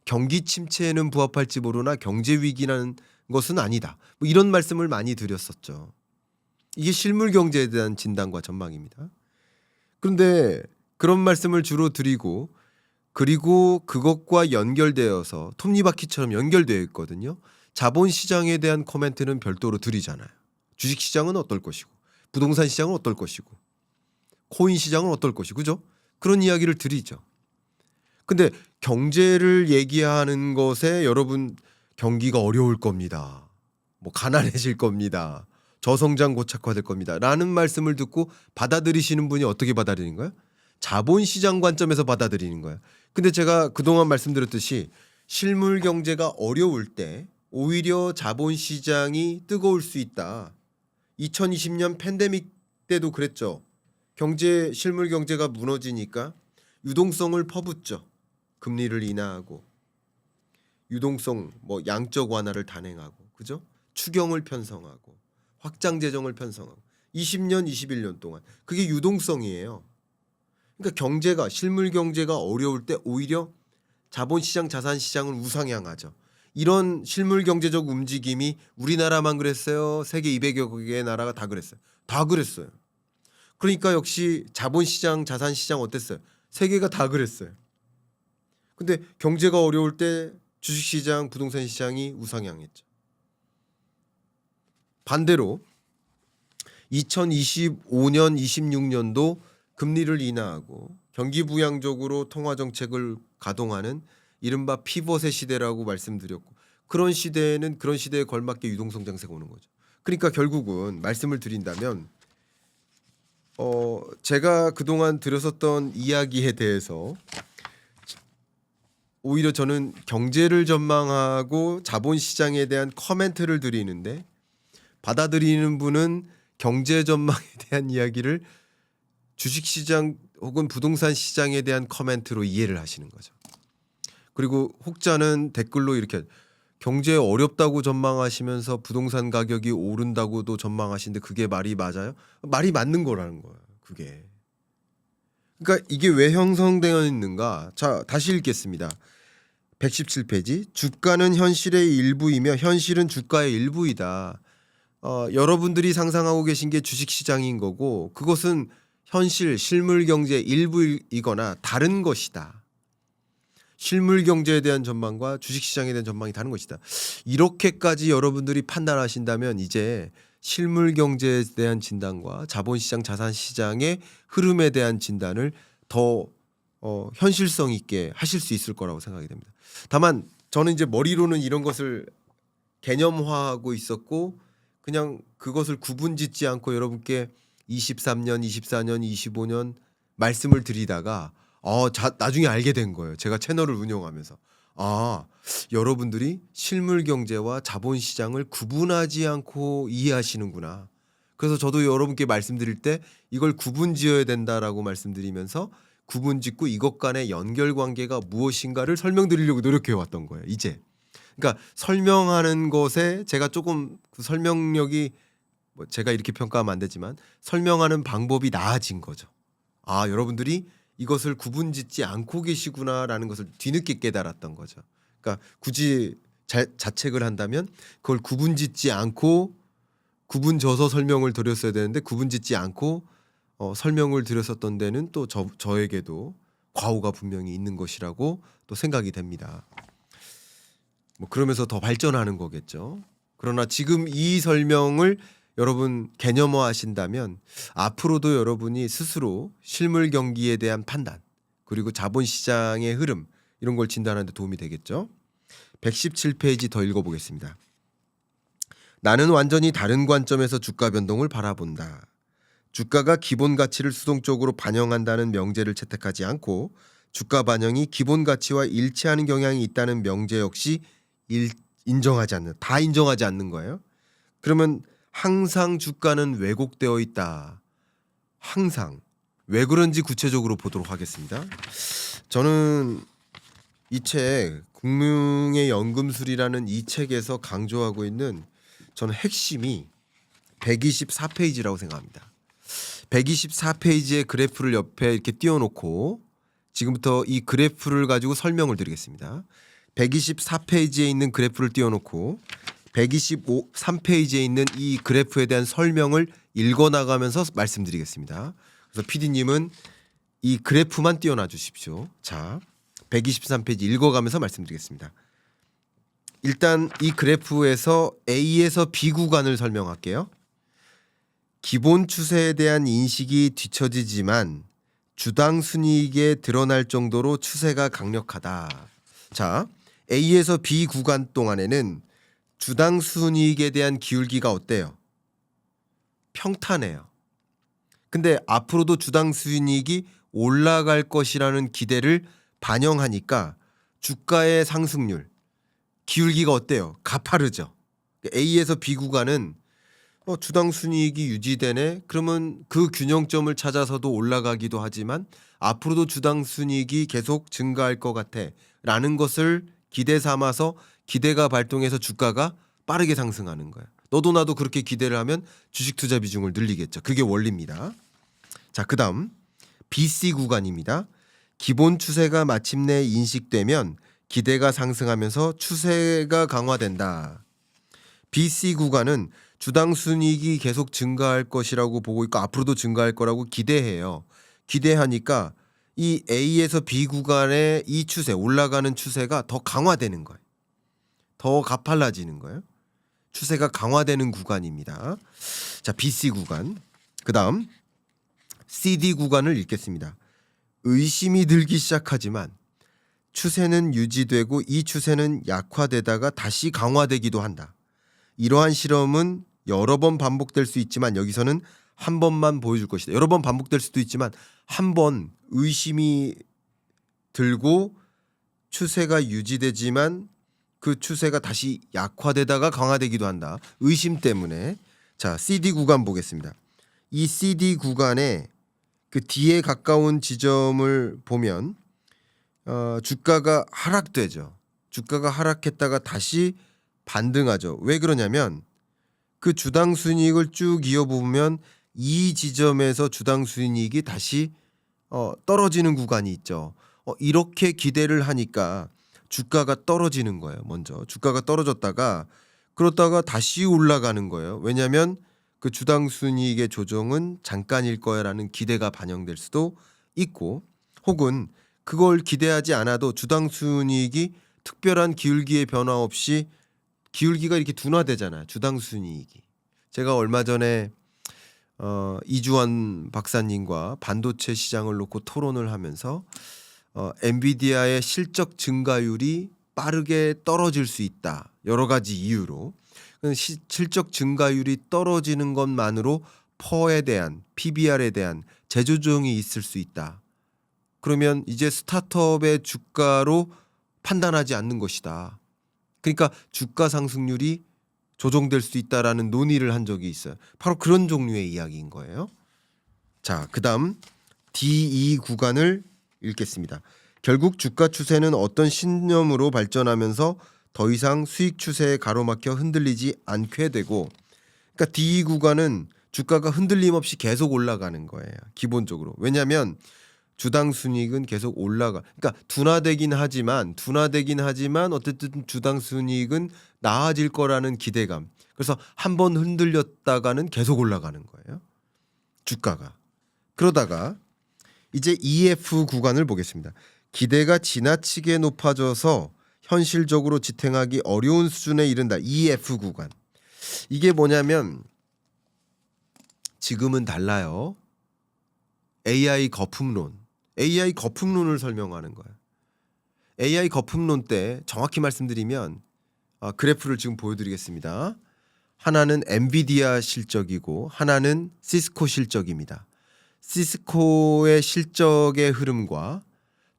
경기 침체에는 부합할지 모르나 경제 위기라는 것은 아니다. 뭐 이런 말씀을 많이 드렸었죠. 이게 실물 경제에 대한 진단과 전망입니다. 그런데 그런 말씀을 주로 드리고 그리고 그것과 연결되어서 톱니바퀴처럼 연결되어 있거든요. 자본시장에 대한 코멘트는 별도로 드리잖아요. 주식시장은 어떨 것이고 부동산 시장은 어떨 것이고 코인 시장은 어떨 것이고 그죠? 그런 이야기를 드리죠. 근데 경제를 얘기하는 것에 여러분 경기가 어려울 겁니다. 뭐 가난해질 겁니다. 저성장 고착화될 겁니다. 라는 말씀을 듣고 받아들이시는 분이 어떻게 받아들이는 거예요? 자본시장 관점에서 받아들이는 거예요. 근데 제가 그동안 말씀드렸듯이 실물 경제가 어려울 때 오히려 자본시장이 뜨거울 수 있다. 2020년 팬데믹 때도 그랬죠. 실물 경제가 무너지니까 유동성을 퍼붓죠. 금리를 인하하고 유동성 양적 완화를 단행하고 그죠? 추경을 편성하고 확장 재정을 편성하고 20년 21년 동안 그게 유동성이에요. 그러니까 실물 경제가 어려울 때 오히려 자본시장 자산시장은 우상향하죠. 이런 실물 경제적 움직임이 우리나라만 그랬어요? 세계 200여 개의 나라가 다 그랬어요. 다 그랬어요. 그러니까 역시 자본시장 자산시장 어땠어요? 세계가 다 그랬어요. 근데 경제가 어려울 때 주식시장 부동산 시장이 우상향했죠. 반대로 2025년 26년도 금리를 인하하고 경기 부양적으로 통화 정책을 가동하는 이른바 피벗의 시대라고 말씀드렸고 그런 시대에는 그런 시대에 걸맞게 유동성 장세가 오는 거죠. 그러니까 결국은 말씀을 드린다면 제가 그동안 들었었던 이야기에 대해서 오히려 저는 경제를 전망하고 자본시장에 대한 커멘트를 드리는데 받아들이는 분은 경제 전망에 대한 이야기를 주식시장 혹은 부동산 시장에 대한 커멘트로 이해를 하시는 거죠. 그리고 혹자는 댓글로 이렇게 경제 어렵다고 전망하시면서 부동산 가격이 오른다고도 전망하시는데 그게 말이 맞아요? 말이 맞는 거라는 거예요. 그게. 그러니까 이게 왜 형성되어 있는가? 자, 다시 읽겠습니다. 117페이지. 주가는 현실의 일부이며 현실은 주가의 일부이다. 여러분들이 상상하고 계신 게 주식시장인 거고 그것은 실물 경제의 일부이거나 다른 것이다. 실물 경제에 대한 전망과 주식시장에 대한 전망이 다른 것이다. 이렇게까지 여러분들이 판단하신다면 이제 실물 경제에 대한 진단과 자본시장 자산시장의 흐름에 대한 진단을 더 현실성 있게 하실 수 있을 거라고 생각이 됩니다. 다만 저는 이제 머리로는 이런 것을 개념화하고 있었고 그냥 그것을 구분짓지 않고 여러분께 23년, 24년, 25년 말씀을 드리다가 나중에 알게 된 거예요. 제가 채널을 운영하면서. 여러분들이 실물 경제와 자본시장을 구분하지 않고 이해하시는구나. 그래서 저도 여러분께 말씀드릴 때 이걸 구분지어야 된다라고 말씀드리면서 구분짓고 이것 간의 연결관계가 무엇인가를 설명드리려고 노력해 왔던 거예요. 이제. 그러니까 설명하는 것에 제가 조금 그 설명력이 제가 이렇게 평가하면 안 되지만 설명하는 방법이 나아진 거죠. 여러분들이 이것을 구분짓지 않고 계시구나라는 것을 뒤늦게 깨달았던 거죠. 그러니까 굳이 자책을 한다면 그걸 구분짓지 않고 구분져서 설명을 드렸어야 되는데 구분짓지 않고 설명을 드렸었던 데는 또 저에게도 과오가 분명히 있는 것이라고 또 생각이 됩니다. 그러면서 더 발전하는 거겠죠. 그러나 지금 이 설명을 여러분 개념화하신다면 앞으로도 여러분이 스스로 실물 경기에 대한 판단 그리고 자본시장의 흐름 이런 걸 진단하는 데 도움이 되겠죠. 117페이지 더 읽어보겠습니다. 나는 완전히 다른 관점에서 주가 변동을 바라본다. 주가가 기본 가치를 수동적으로 반영한다는 명제를 채택하지 않고 주가 반영이 기본 가치와 일치하는 경향이 있다는 명제 역시 인정하지 않는 거예요. 그러면 항상 주가는 왜곡되어 있다. 항상. 왜 그런지 구체적으로 보도록 하겠습니다. 저는 이 책 국민의 연금술이라는 이 책에서 강조하고 있는 저는 핵심이 124페이지라고 생각합니다. 124페이지의 그래프를 옆에 이렇게 띄워놓고 지금부터 이 그래프를 가지고 설명을 드리겠습니다. 124페이지에 있는 그래프를 띄워놓고 123페이지에 있는 이 그래프에 대한 설명을 읽어나가면서 말씀드리겠습니다. 그래서 PD님은 이 그래프만 띄워놔 주십시오. 자, 123페이지 읽어가면서 말씀드리겠습니다. 일단 이 그래프에서 A에서 B 구간을 설명할게요. 기본 추세에 대한 인식이 뒤처지지만 주당 순이익에 드러날 정도로 추세가 강력하다. 자, A에서 B 구간 동안에는 주당 순이익에 대한 기울기가 어때요? 평탄해요. 근데 앞으로도 주당 수익이 올라갈 것이라는 기대를 반영하니까 주가의 상승률, 기울기가 어때요? 가파르죠. A에서 B 구간은 주당 순이익이 유지되네. 그러면 그 균형점을 찾아서도 올라가기도 하지만 앞으로도 주당 순이익이 계속 증가할 것 같아라는 것을 기대 삼아서 기대가 발동해서 주가가 빠르게 상승하는 거예요. 너도 나도 그렇게 기대를 하면 주식 투자 비중을 늘리겠죠. 그게 원리입니다. 자, 그다음 BC 구간입니다. 기본 추세가 마침내 인식되면 기대가 상승하면서 추세가 강화된다. BC 구간은 주당 순이익이 계속 증가할 것이라고 보고 있고 앞으로도 증가할 거라고 기대해요. 기대하니까 이 A에서 B 구간의 이 추세, 올라가는 추세가 더 강화되는 거예요. 더 가팔라지는 거예요. 추세가 강화되는 구간입니다. 자, BC 구간. 그다음 CD 구간을 읽겠습니다. 의심이 들기 시작하지만 추세는 유지되고 이 추세는 약화되다가 다시 강화되기도 한다. 이러한 실험은 여러 번 반복될 수 있지만 여기서는 한 번만 보여줄 것이다. 여러 번 반복될 수도 있지만 한 번 의심이 들고 추세가 유지되지만 그 추세가 다시 약화되다가 강화되기도 한다. 의심 때문에. 자, CD 구간 보겠습니다. 이 CD 구간에 그 D에 가까운 지점을 보면 주가가 하락되죠. 주가가 하락했다가 다시 반등하죠. 왜 그러냐면 그 주당 순이익을 쭉 이어보면 이 지점에서 주당 순이익이 다시 떨어지는 구간이 있죠. 이렇게 기대를 하니까 주가가 떨어지는 거예요. 먼저 주가가 떨어졌다가 그러다가 다시 올라가는 거예요. 왜냐하면 그 주당 순이익의 조정은 잠깐일 거야라는 기대가 반영될 수도 있고 혹은 그걸 기대하지 않아도 주당 순이익이 특별한 기울기의 변화 없이 기울기가 이렇게 둔화되잖아요. 주당 순이익이. 제가 얼마 전에 이주환 박사님과 반도체 시장을 놓고 토론을 하면서 엔비디아의 실적 증가율이 빠르게 떨어질 수 있다. 여러 가지 이유로. 실적 증가율이 떨어지는 것만으로 퍼에 대한 PBR에 대한 재조정이 있을 수 있다. 그러면 이제 스타트업의 주가로 판단하지 않는 것이다. 그러니까 주가 상승률이 조정될 수 있다라는 논의를 한 적이 있어요. 바로 그런 종류의 이야기인 거예요. 자, 그다음 D2 구간을 읽겠습니다. 결국 주가 추세는 어떤 신념으로 발전하면서 더 이상 수익 추세에 가로막혀 흔들리지 않게 되고, 그러니까 D2 구간은 주가가 흔들림 없이 계속 올라가는 거예요. 기본적으로. 왜냐하면 주당 순이익은 계속 올라가. 그러니까 둔화되긴 하지만 어쨌든 주당 순이익은 나아질 거라는 기대감. 그래서 한 번 흔들렸다가는 계속 올라가는 거예요. 주가가. 그러다가 이제 EF 구간을 보겠습니다. 기대가 지나치게 높아져서 현실적으로 지탱하기 어려운 수준에 이른다. EF 구간. 이게 뭐냐면 지금은 달라요. AI 거품론을 설명하는 거예요. AI 거품론 때 정확히 말씀드리면 그래프를 지금 보여드리겠습니다. 하나는 엔비디아 실적이고 하나는 시스코 실적입니다. 시스코의 실적의 흐름과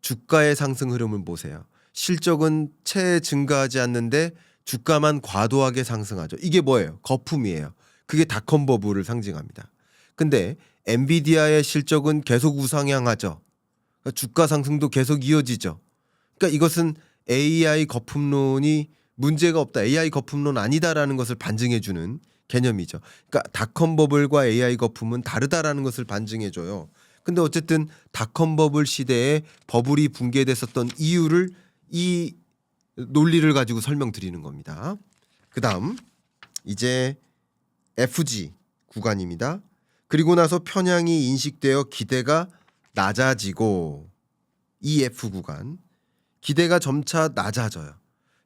주가의 상승 흐름을 보세요. 실적은 채 증가하지 않는데 주가만 과도하게 상승하죠. 이게 뭐예요? 거품이에요. 그게 닷컴 버블을 상징합니다. 근데 엔비디아의 실적은 계속 우상향하죠. 그러니까 주가 상승도 계속 이어지죠. 그러니까 이것은 AI 거품론이 문제가 없다. AI 거품론 아니다라는 것을 반증해주는 개념이죠. 그러니까 닷컴 버블과 AI 거품은 다르다라는 것을 반증해줘요. 근데 어쨌든 닷컴 버블 시대에 버블이 붕괴됐었던 이유를 이 논리를 가지고 설명드리는 겁니다. 그다음 이제 FG 구간입니다. 그리고 나서 편향이 인식되어 기대가 낮아지고 EF 구간. 기대가 점차 낮아져요.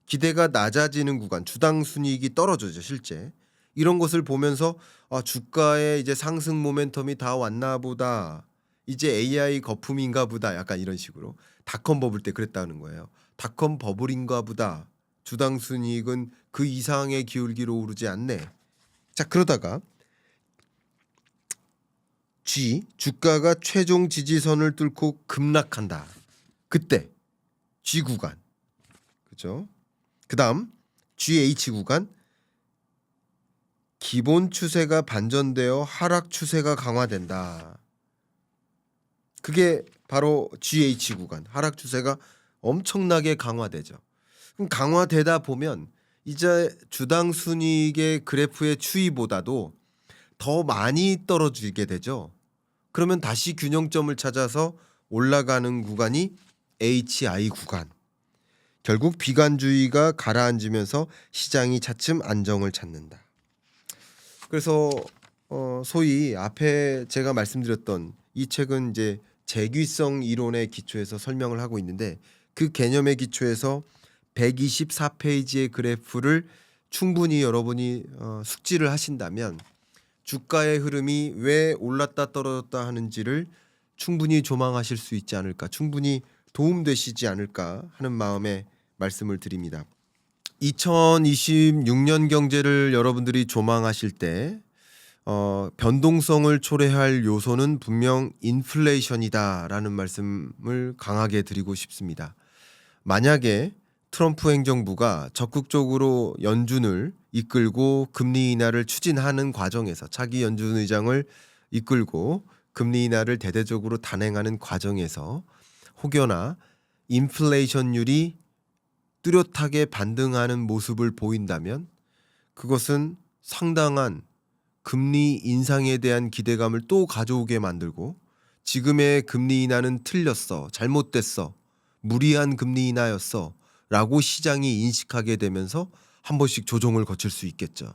기대가 낮아지는 구간, 주당 순이익이 떨어져죠, 실제. 이런 것을 보면서 주가의 이제 상승 모멘텀이 다 왔나 보다. 이제 AI 거품인가 보다. 약간 이런 식으로. 닷컴 버블 때 그랬다는 거예요. 닷컴 버블인가 보다. 주당 순이익은 그 이상의 기울기로 오르지 않네. 자, 그러다가 G 주가가 최종 지지선을 뚫고 급락한다. 그때 G 구간. 그죠? 그다음 GH 구간 기본 추세가 반전되어 하락 추세가 강화된다. 그게 바로 GH 구간. 하락 추세가 엄청나게 강화되죠. 그럼 강화되다 보면 이제 주당 순이익의 그래프의 추이보다도 더 많이 떨어지게 되죠. 그러면 다시 균형점을 찾아서 올라가는 구간이 HI 구간. 결국 비관주의가 가라앉으면서 시장이 차츰 안정을 찾는다. 그래서 소위 앞에 제가 말씀드렸던 이 책은 이제 재귀성 이론의 기초에서 설명을 하고 있는데 그 개념의 기초에서 124페이지의 그래프를 충분히 여러분이 숙지를 하신다면 주가의 흐름이 왜 올랐다 떨어졌다 하는지를 충분히 조망하실 수 있지 않을까, 충분히 도움되시지 않을까 하는 마음에 말씀을 드립니다. 2026년 경제를 여러분들이 조망하실 때 변동성을 초래할 요소는 분명 인플레이션이다라는 말씀을 강하게 드리고 싶습니다. 만약에 트럼프 행정부가 적극적으로 연준을 이끌고 금리 인하를 추진하는 과정에서 차기 연준 의장을 이끌고 금리 인하를 대대적으로 단행하는 과정에서 혹여나 인플레이션율이 뚜렷하게 반등하는 모습을 보인다면 그것은 상당한 금리 인상에 대한 기대감을 또 가져오게 만들고 지금의 금리 인하는 틀렸어, 잘못됐어, 무리한 금리 인하였어 라고 시장이 인식하게 되면서 한 번씩 조정을 거칠 수 있겠죠.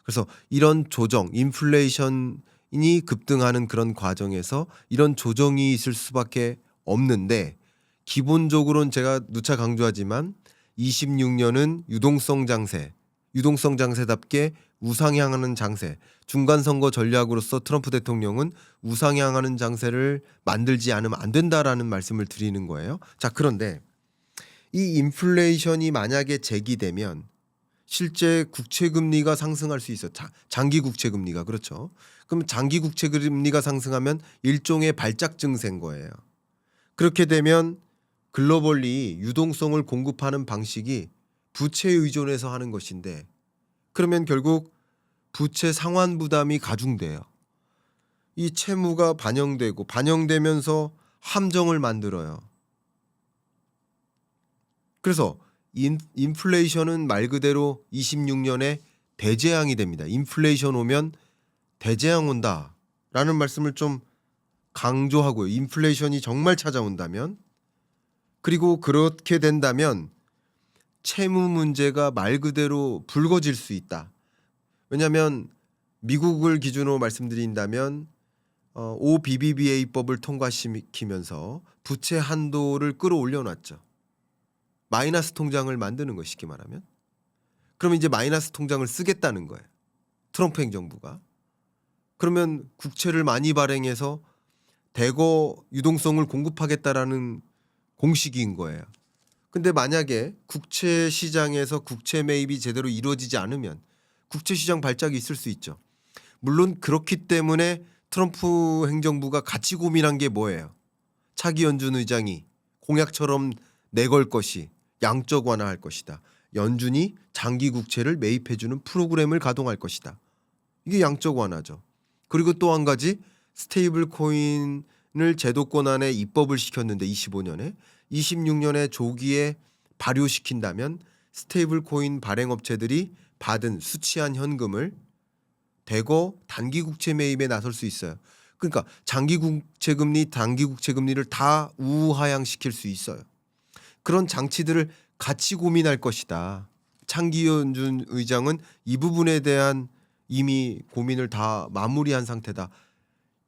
그래서 이런 조정, 인플레이션이 급등하는 그런 과정에서 이런 조정이 있을 수밖에 없는데 기본적으로는 제가 누차 강조하지만 26년은 유동성 장세, 유동성 장세답게 우상향하는 장세, 중간선거 전략으로서 트럼프 대통령은 우상향하는 장세를 만들지 않으면 안 된다라는 말씀을 드리는 거예요. 자, 그런데 이 인플레이션이 만약에 제기되면 실제 국채금리가 상승할 수 있어요. 장기 국채금리가. 그렇죠. 그럼 장기 국채금리가 상승하면 일종의 발작 증세인 거예요. 그렇게 되면 글로벌리 유동성을 공급하는 방식이 부채에 의존해서 하는 것인데 그러면 결국 부채 상환 부담이 가중돼요. 이 채무가 반영되고 반영되면서 함정을 만들어요. 그래서 인플레이션은 말 그대로 26년에 대재앙이 됩니다. 인플레이션 오면 대재앙 온다라는 말씀을 좀 강조하고요. 인플레이션이 정말 찾아온다면 그리고 그렇게 된다면 채무 문제가 말 그대로 불거질 수 있다. 왜냐하면 미국을 기준으로 말씀드린다면 OBBBA법을 통과시키면서 부채 한도를 끌어올려놨죠. 마이너스 통장을 만드는 거 쉽게 말하면. 그러면 이제 마이너스 통장을 쓰겠다는 거예요. 트럼프 행정부가. 그러면 국채를 많이 발행해서 대거 유동성을 공급하겠다라는 공식인 거예요. 근데 만약에 국채 시장에서 국채 매입이 제대로 이루어지지 않으면 국채 시장 발작이 있을 수 있죠. 물론 그렇기 때문에 트럼프 행정부가 같이 고민한 게 뭐예요? 차기 연준 의장이 공약처럼 내걸 것이 양적 완화할 것이다. 연준이 장기 국채를 매입해주는 프로그램을 가동할 것이다. 이게 양적 완화죠. 그리고 또 한 가지 스테이블 코인을 제도권 안에 입법을 시켰는데 25년에 26년에 조기에 발효시킨다면 스테이블 코인 발행 업체들이 받은 수취한 현금을 대거 단기 국채 매입에 나설 수 있어요. 그러니까 장기 국채 금리, 단기 국채 금리를 다 우하향시킬 수 있어요. 그런 장치들을 같이 고민할 것이다. 차기 연준 의장은 이 부분에 대한 이미 고민을 다 마무리한 상태다.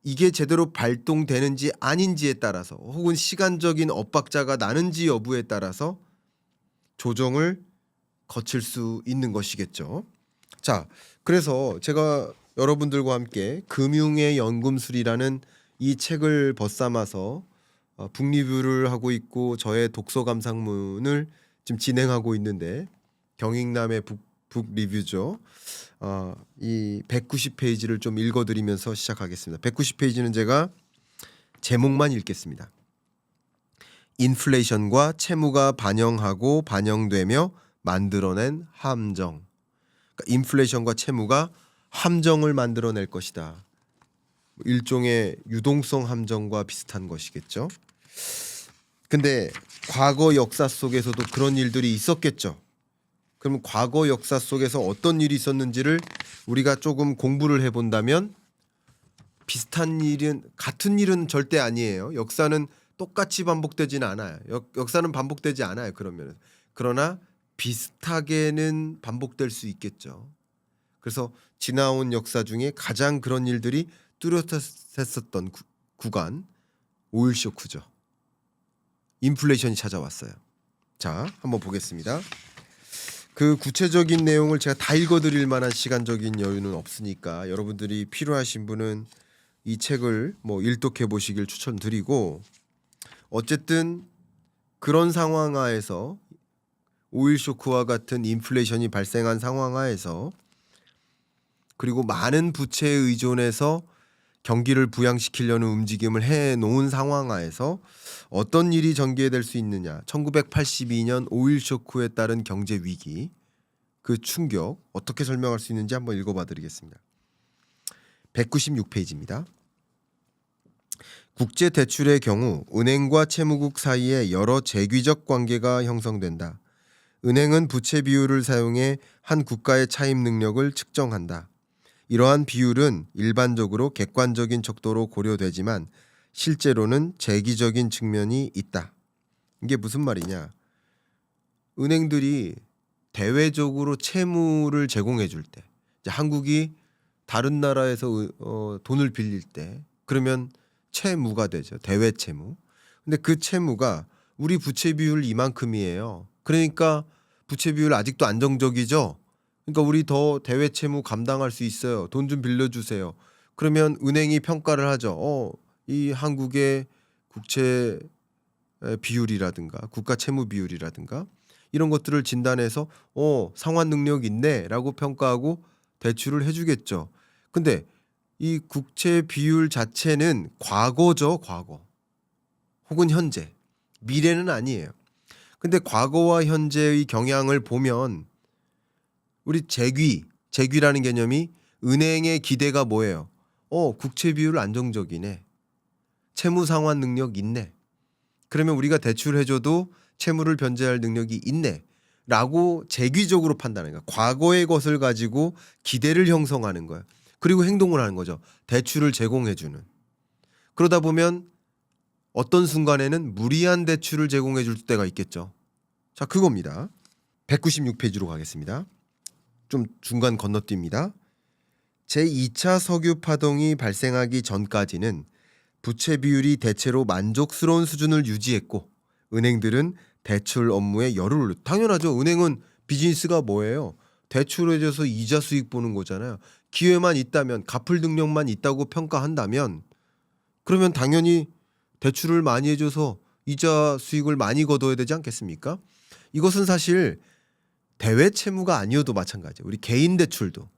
이게 제대로 발동되는지 아닌지에 따라서 혹은 시간적인 엇박자가 나는지 여부에 따라서 조정을 거칠 수 있는 것이겠죠. 자, 그래서 제가 여러분들과 함께 금융의 연금술이라는 이 책을 벗삼아서 북리뷰를 하고 있고 저의 독서 감상문을 지금 진행하고 있는데 경익남의 북 리뷰죠. 이 190페이지를 좀 읽어드리면서 시작하겠습니다. 190페이지는 제가 제목만 읽겠습니다. 인플레이션과 채무가 반영하고 반영되며 만들어낸 함정. 그러니까 인플레이션과 채무가 함정을 만들어낼 것이다. 일종의 유동성 함정과 비슷한 것이겠죠. 근데 과거 역사 속에서도 그런 일들이 있었겠죠. 그럼 과거 역사 속에서 어떤 일이 있었는지를 우리가 조금 공부를 해본다면 비슷한 일은 같은 일은 절대 아니에요. 역사는 똑같이 반복되지는 않아요. 역사는 반복되지 않아요. 그러나 비슷하게는 반복될 수 있겠죠. 그래서 지나온 역사 중에 가장 그런 일들이 뚜렷했었던 구간 5.1 쇼크죠. 인플레이션이 찾아왔어요. 자, 한번 보겠습니다. 그 구체적인 내용을 제가 다 읽어드릴 만한 시간적인 여유는 없으니까 여러분들이 필요하신 분은 이 책을 일독해 보시길 추천드리고, 어쨌든 그런 상황 하에서 5.1 쇼크와 같은 인플레이션이 발생한 상황 하에서, 그리고 많은 부채에 의존해서 경기를 부양시키려는 움직임을 해놓은 상황 하에서 어떤 일이 전개될 수 있느냐. 1982년 5.1 쇼크에 따른 경제 위기, 그 충격 어떻게 설명할 수 있는지 한번 읽어봐 드리겠습니다. 196페이지입니다. 국제 대출의 경우 은행과 채무국 사이에 여러 재귀적 관계가 형성된다. 은행은 부채 비율을 사용해 한 국가의 차입 능력을 측정한다. 이러한 비율은 일반적으로 객관적인 척도로 고려되지만 실제로는 재기적인 측면이 있다. 이게 무슨 말이냐? 은행들이 대외적으로 채무를 제공해 줄 때, 이제 한국이 다른 나라에서 돈을 빌릴 때, 그러면 채무가 되죠. 대외 채무. 근데 그 채무가 우리 부채 비율 이만큼이에요. 그러니까 부채 비율 아직도 안정적이죠. 그러니까 우리 더 대외 채무 감당할 수 있어요. 돈 좀 빌려주세요. 그러면 은행이 평가를 하죠. 이 한국의 국채 비율이라든가 국가 채무 비율이라든가 이런 것들을 진단해서 상환 능력 있네라고 평가하고 대출을 해주겠죠. 근데 이 국채 비율 자체는 과거죠, 과거. 혹은 현재. 미래는 아니에요. 근데 과거와 현재의 경향을 보면 우리 재귀라는 개념이 은행의 기대가 뭐예요? 국채 비율 안정적이네. 채무 상환 능력 있네. 그러면 우리가 대출해줘도 채무를 변제할 능력이 있네. 라고 재귀적으로 판단하는 거야. 과거의 것을 가지고 기대를 형성하는 거야. 그리고 행동을 하는 거죠. 대출을 제공해주는. 그러다 보면 어떤 순간에는 무리한 대출을 제공해 줄 때가 있겠죠. 자, 그겁니다. 196페이지로 가겠습니다. 좀 중간 건너뜁니다. 제2차 석유 파동이 발생하기 전까지는 부채 비율이 대체로 만족스러운 수준을 유지했고 은행들은 대출 업무에 열을 올렸. 당연하죠. 은행은 비즈니스가 뭐예요? 대출해줘서 이자 수익 보는 거잖아요. 기회만 있다면, 갚을 능력만 있다고 평가한다면 그러면 당연히 대출을 많이 해줘서 이자 수익을 많이 거둬야 되지 않겠습니까? 이것은 사실 대외 채무가 아니어도 마찬가지예요. 우리 개인 대출도.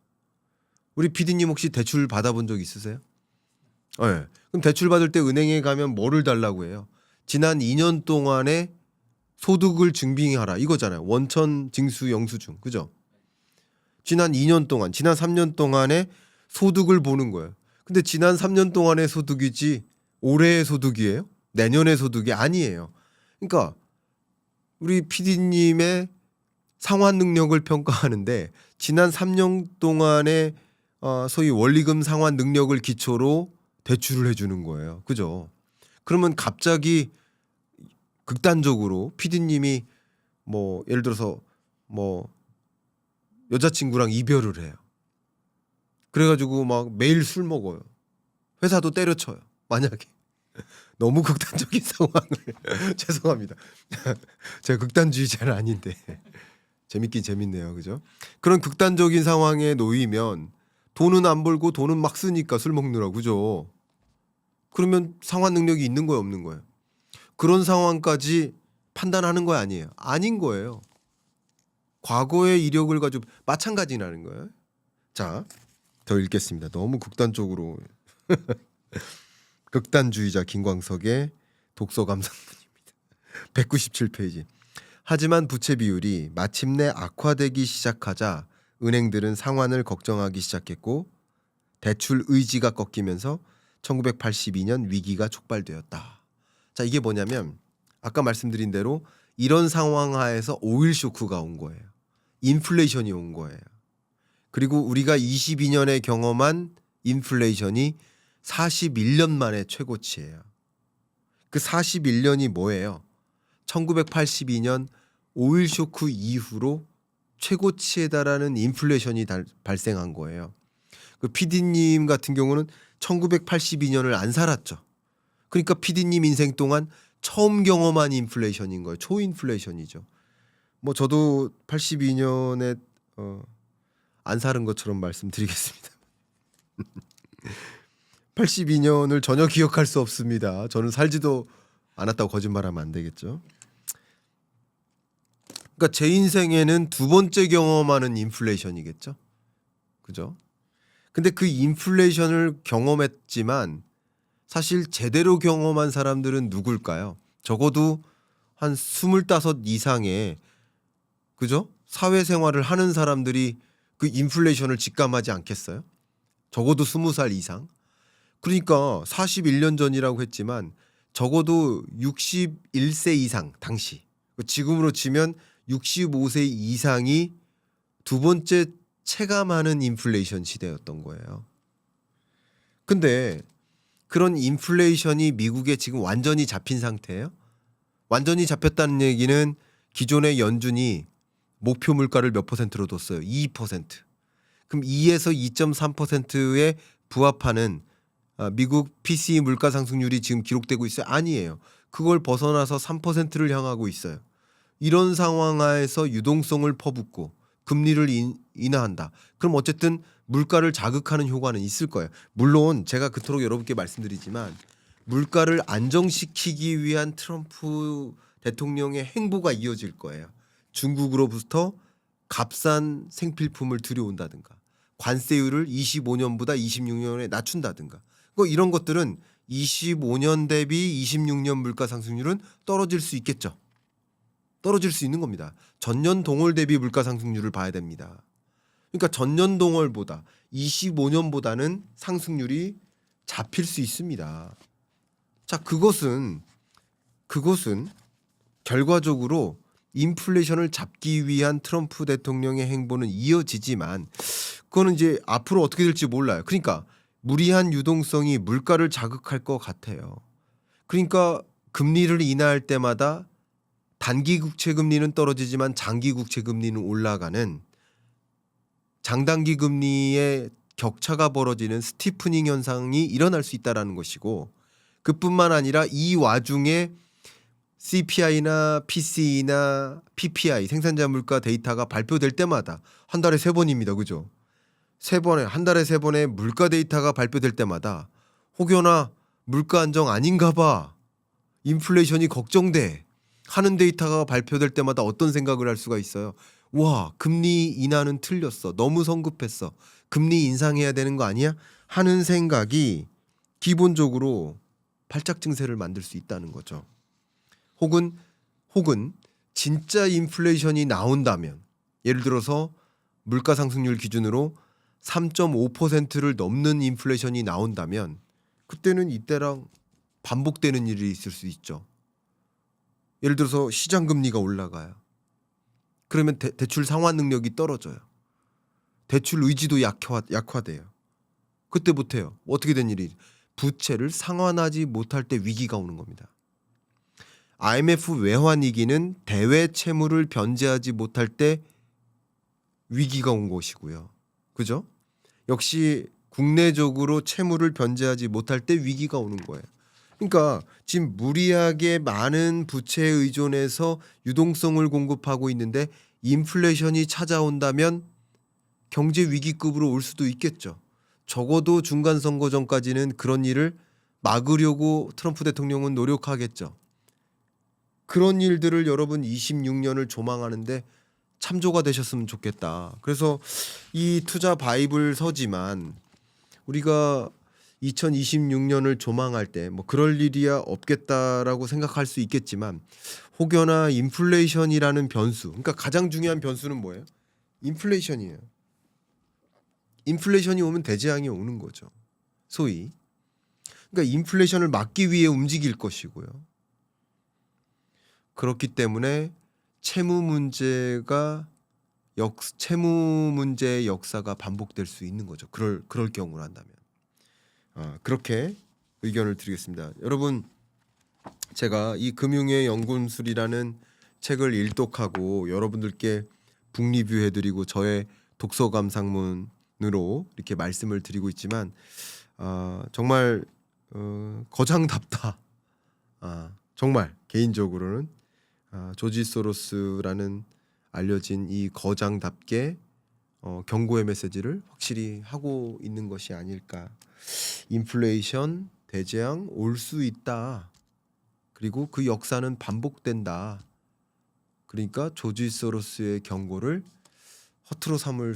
우리 PD님 혹시 대출 받아본 적 있으세요? 네. 그럼 대출 받을 때 은행에 가면 뭐를 달라고 해요? 지난 2년 동안의 소득을 증빙하라 이거잖아요. 원천 징수 영수증. 그죠? 지난 2년 동안, 지난 3년 동안의 소득을 보는 거예요. 근데 지난 3년 동안의 소득이지 올해의 소득이에요? 내년의 소득이 아니에요. 그러니까 우리 PD님의 상환 능력을 평가하는데 지난 3년 동안의 소위 원리금 상환 능력을 기초로 대출을 해주는 거예요. 그죠? 그러면 갑자기 극단적으로 PD님이 예를 들어서 여자친구랑 이별을 해요. 그래가지고 막 매일 술 먹어요. 회사도 때려쳐요. 만약에 너무 극단적인 상황을 죄송합니다. 제가 극단주의자는 아닌데 재밌긴 재밌네요. 그죠? 그런 극단적인 상황에 놓이면 돈은 안 벌고 돈은 막 쓰니까 술 먹느라. 그죠? 그러면 상환 능력이 있는 거예요, 없는 거예요? 그런 상황까지 판단하는 거 아니에요. 아닌 거예요. 과거의 이력을 가지고 마찬가지라는 거예요. 자, 더 읽겠습니다. 너무 극단적으로 극단주의자 김광석의 독서 감상문입니다. 197페이지. 하지만 부채 비율이 마침내 악화되기 시작하자 은행들은 상환을 걱정하기 시작했고 대출 의지가 꺾이면서 1982년 위기가 촉발되었다. 자, 이게 뭐냐면 아까 말씀드린 대로 이런 상황 하에서 오일 쇼크가 온 거예요. 인플레이션이 온 거예요. 그리고 우리가 22년에 경험한 인플레이션이 41년 만에 최고치예요. 그 41년이 뭐예요? 1982년 오일 쇼크 이후로 최고치에 달하는 인플레이션이 발생한 거예요. 그 PD님 같은 경우는 1982년을 안 살았죠. 그러니까 PD님 인생 동안 처음 경험한 인플레이션인 거예요. 초인플레이션이죠. 뭐 저도 82년에 안 살은 것처럼 말씀드리겠습니다. 82년을 전혀 기억할 수 없습니다. 저는 살지도 않았다고 거짓말하면 안 되겠죠. 그러니까 제 인생에는 두 번째 경험하는 인플레이션이겠죠. 그죠? 근데 그 인플레이션을 경험했지만 사실 제대로 경험한 사람들은 누굴까요? 적어도 한 25 이상의 그죠? 사회생활을 하는 사람들이 그 인플레이션을 직감하지 않겠어요? 적어도 20살 이상. 그러니까 41년 전이라고 했지만 적어도 61세 이상 당시 지금으로 치면 65세 이상이 두 번째 체감하는 인플레이션 시대였던 거예요. 근데 그런 인플레이션이 미국에 지금 완전히 잡힌 상태예요. 완전히 잡혔다는 얘기는 기존의 연준이 목표 물가를 몇 퍼센트로 뒀어요? 2%. 그럼 2에서 2.3%에 부합하는 미국 PCE 물가 상승률이 지금 기록되고 있어요? 아니에요. 그걸 벗어나서 3%를 향하고 있어요. 이런 상황 하에서 유동성을 퍼붓고 금리를 인하한다. 그럼 어쨌든 물가를 자극하는 효과는 있을 거예요. 물론 제가 그토록 여러분께 말씀드리지만 물가를 안정시키기 위한 트럼프 대통령의 행보가 이어질 거예요. 중국으로부터 값싼 생필품을 들여온다든가 관세율을 25년보다 26년에 낮춘다든가 이런 것들은 25년 대비 26년 물가 상승률은 떨어질 수 있겠죠. 떨어질 수 있는 겁니다. 전년 동월 대비 물가 상승률을 봐야 됩니다. 그러니까 전년 동월보다 25년보다는 상승률이 잡힐 수 있습니다. 자, 그것은 결과적으로 인플레이션을 잡기 위한 트럼프 대통령의 행보는 이어지지만 그거는 이제 앞으로 어떻게 될지 몰라요. 그러니까 무리한 유동성이 물가를 자극할 것 같아요. 그러니까 금리를 인하할 때마다 단기 국채 금리는 떨어지지만 장기 국채 금리는 올라가는 장단기 금리의 격차가 벌어지는 스티프닝 현상이 일어날 수 있다는 것이고 그뿐만 아니라 이 와중에 CPI나 PCE나 PPI 생산자 물가 데이터가 발표될 때마다 한 달에 3번입니다. 그죠? 한 달에 3번의 물가 데이터가 발표될 때마다 혹여나 물가 안정 아닌가 봐. 인플레이션이 걱정돼. 하는 데이터가 발표될 때마다 어떤 생각을 할 수가 있어요. 와, 금리 인하는 틀렸어. 너무 성급했어. 금리 인상해야 되는 거 아니야? 하는 생각이 기본적으로 발작 증세를 만들 수 있다는 거죠. 혹은 진짜 인플레이션이 나온다면 예를 들어서 물가 상승률 기준으로 3.5%를 넘는 인플레이션이 나온다면 그때는 이때랑 반복되는 일이 있을 수 있죠. 예를 들어서 시장 금리가 올라가요. 그러면 대출 상환 능력이 떨어져요. 대출 의지도 약화돼요. 그때부터요. 어떻게 된 일이 부채를 상환하지 못할 때 위기가 오는 겁니다. IMF 외환 위기는 대외 채무를 변제하지 못할 때 위기가 온 것이고요. 그죠? 역시 국내적으로 채무를 변제하지 못할 때 위기가 오는 거예요. 그러니까 지금 무리하게 많은 부채에 의존해서 유동성을 공급하고 있는데 인플레이션이 찾아온다면 경제 위기급으로 올 수도 있겠죠. 적어도 중간 선거 전까지는 그런 일을 막으려고 트럼프 대통령은 노력하겠죠. 그런 일들을 여러분 26년을 조망하는데 참조가 되셨으면 좋겠다. 그래서 이 투자 바이블 서지만 우리가 2026년을 조망할 때 뭐 그럴 일이야 없겠다라고 생각할 수 있겠지만 혹여나 인플레이션이라는 변수, 그러니까 가장 중요한 변수는 뭐예요? 인플레이션이에요. 인플레이션이 오면 대재앙이 오는 거죠. 소위. 그러니까 인플레이션을 막기 위해 움직일 것이고요. 그렇기 때문에 채무 문제의 역사가 반복될 수 있는 거죠. 그럴 경우로 한다면. 그렇게 의견을 드리겠습니다. 여러분, 제가 이 금융의 연금술이라는 책을 일독하고 여러분들께 북리뷰해드리고 저의 독서 감상문으로 이렇게 말씀을 드리고 있지만 정말 거장답다. 정말 개인적으로는 조지 소로스라는 알려진 이 거장답게 경고의 메시지를 확실히 하고 있는 것이 아닐까. 인플레이션, 대재앙 올 수 있다. 그리고 그 역사는 반복된다. 그러니까 조지 소로스의 경고를 허투루 삼으면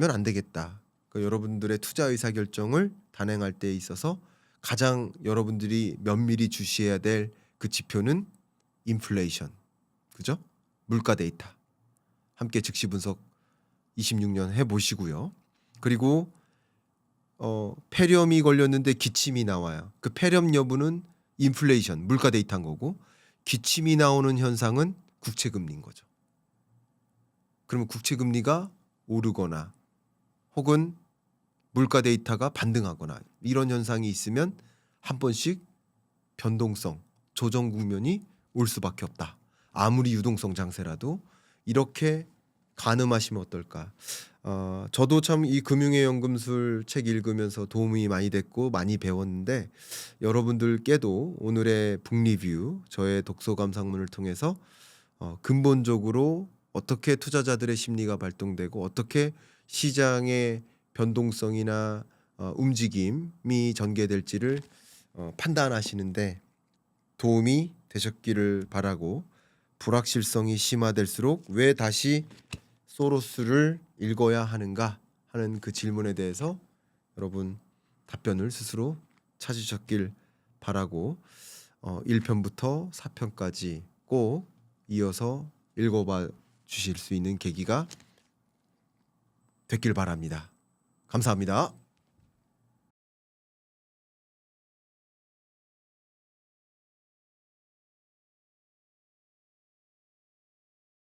안 되겠다. 그러니까 여러분들의 투자 의사 결정을 단행할 때 있어서 가장 여러분들이 면밀히 주시해야 될 그 지표는 인플레이션, 그죠? 물가 데이터. 함께 즉시 분석 26년 해보시고요. 그리고 폐렴이 걸렸는데 기침이 나와요. 그 폐렴 여부는 인플레이션, 물가 데이터인 거고, 기침이 나오는 현상은 국채금리인 거죠. 그러면 국채금리가 오르거나 혹은 물가 데이터가 반등하거나 이런 현상이 있으면 한 번씩 변동성, 조정 국면이 올 수밖에 없다. 아무리 유동성 장세라도 이렇게 가늠하시면 어떨까. 저도 참 이 금융의 연금술 책 읽으면서 도움이 많이 됐고 많이 배웠는데 여러분들께도 오늘의 북리뷰 저의 독서 감상문을 통해서 근본적으로 어떻게 투자자들의 심리가 발동되고 어떻게 시장의 변동성이나 움직임이 전개될지를 판단하시는데 도움이 되셨기를 바라고, 불확실성이 심화될수록 왜 다시 소로스를 읽어야 하는가 하는 그 질문에 대해서 여러분 답변을 스스로 찾으셨길 바라고 1편부터 4편까지 꼭 이어서 읽어봐 주실 수 있는 계기가 됐길 바랍니다. 감사합니다.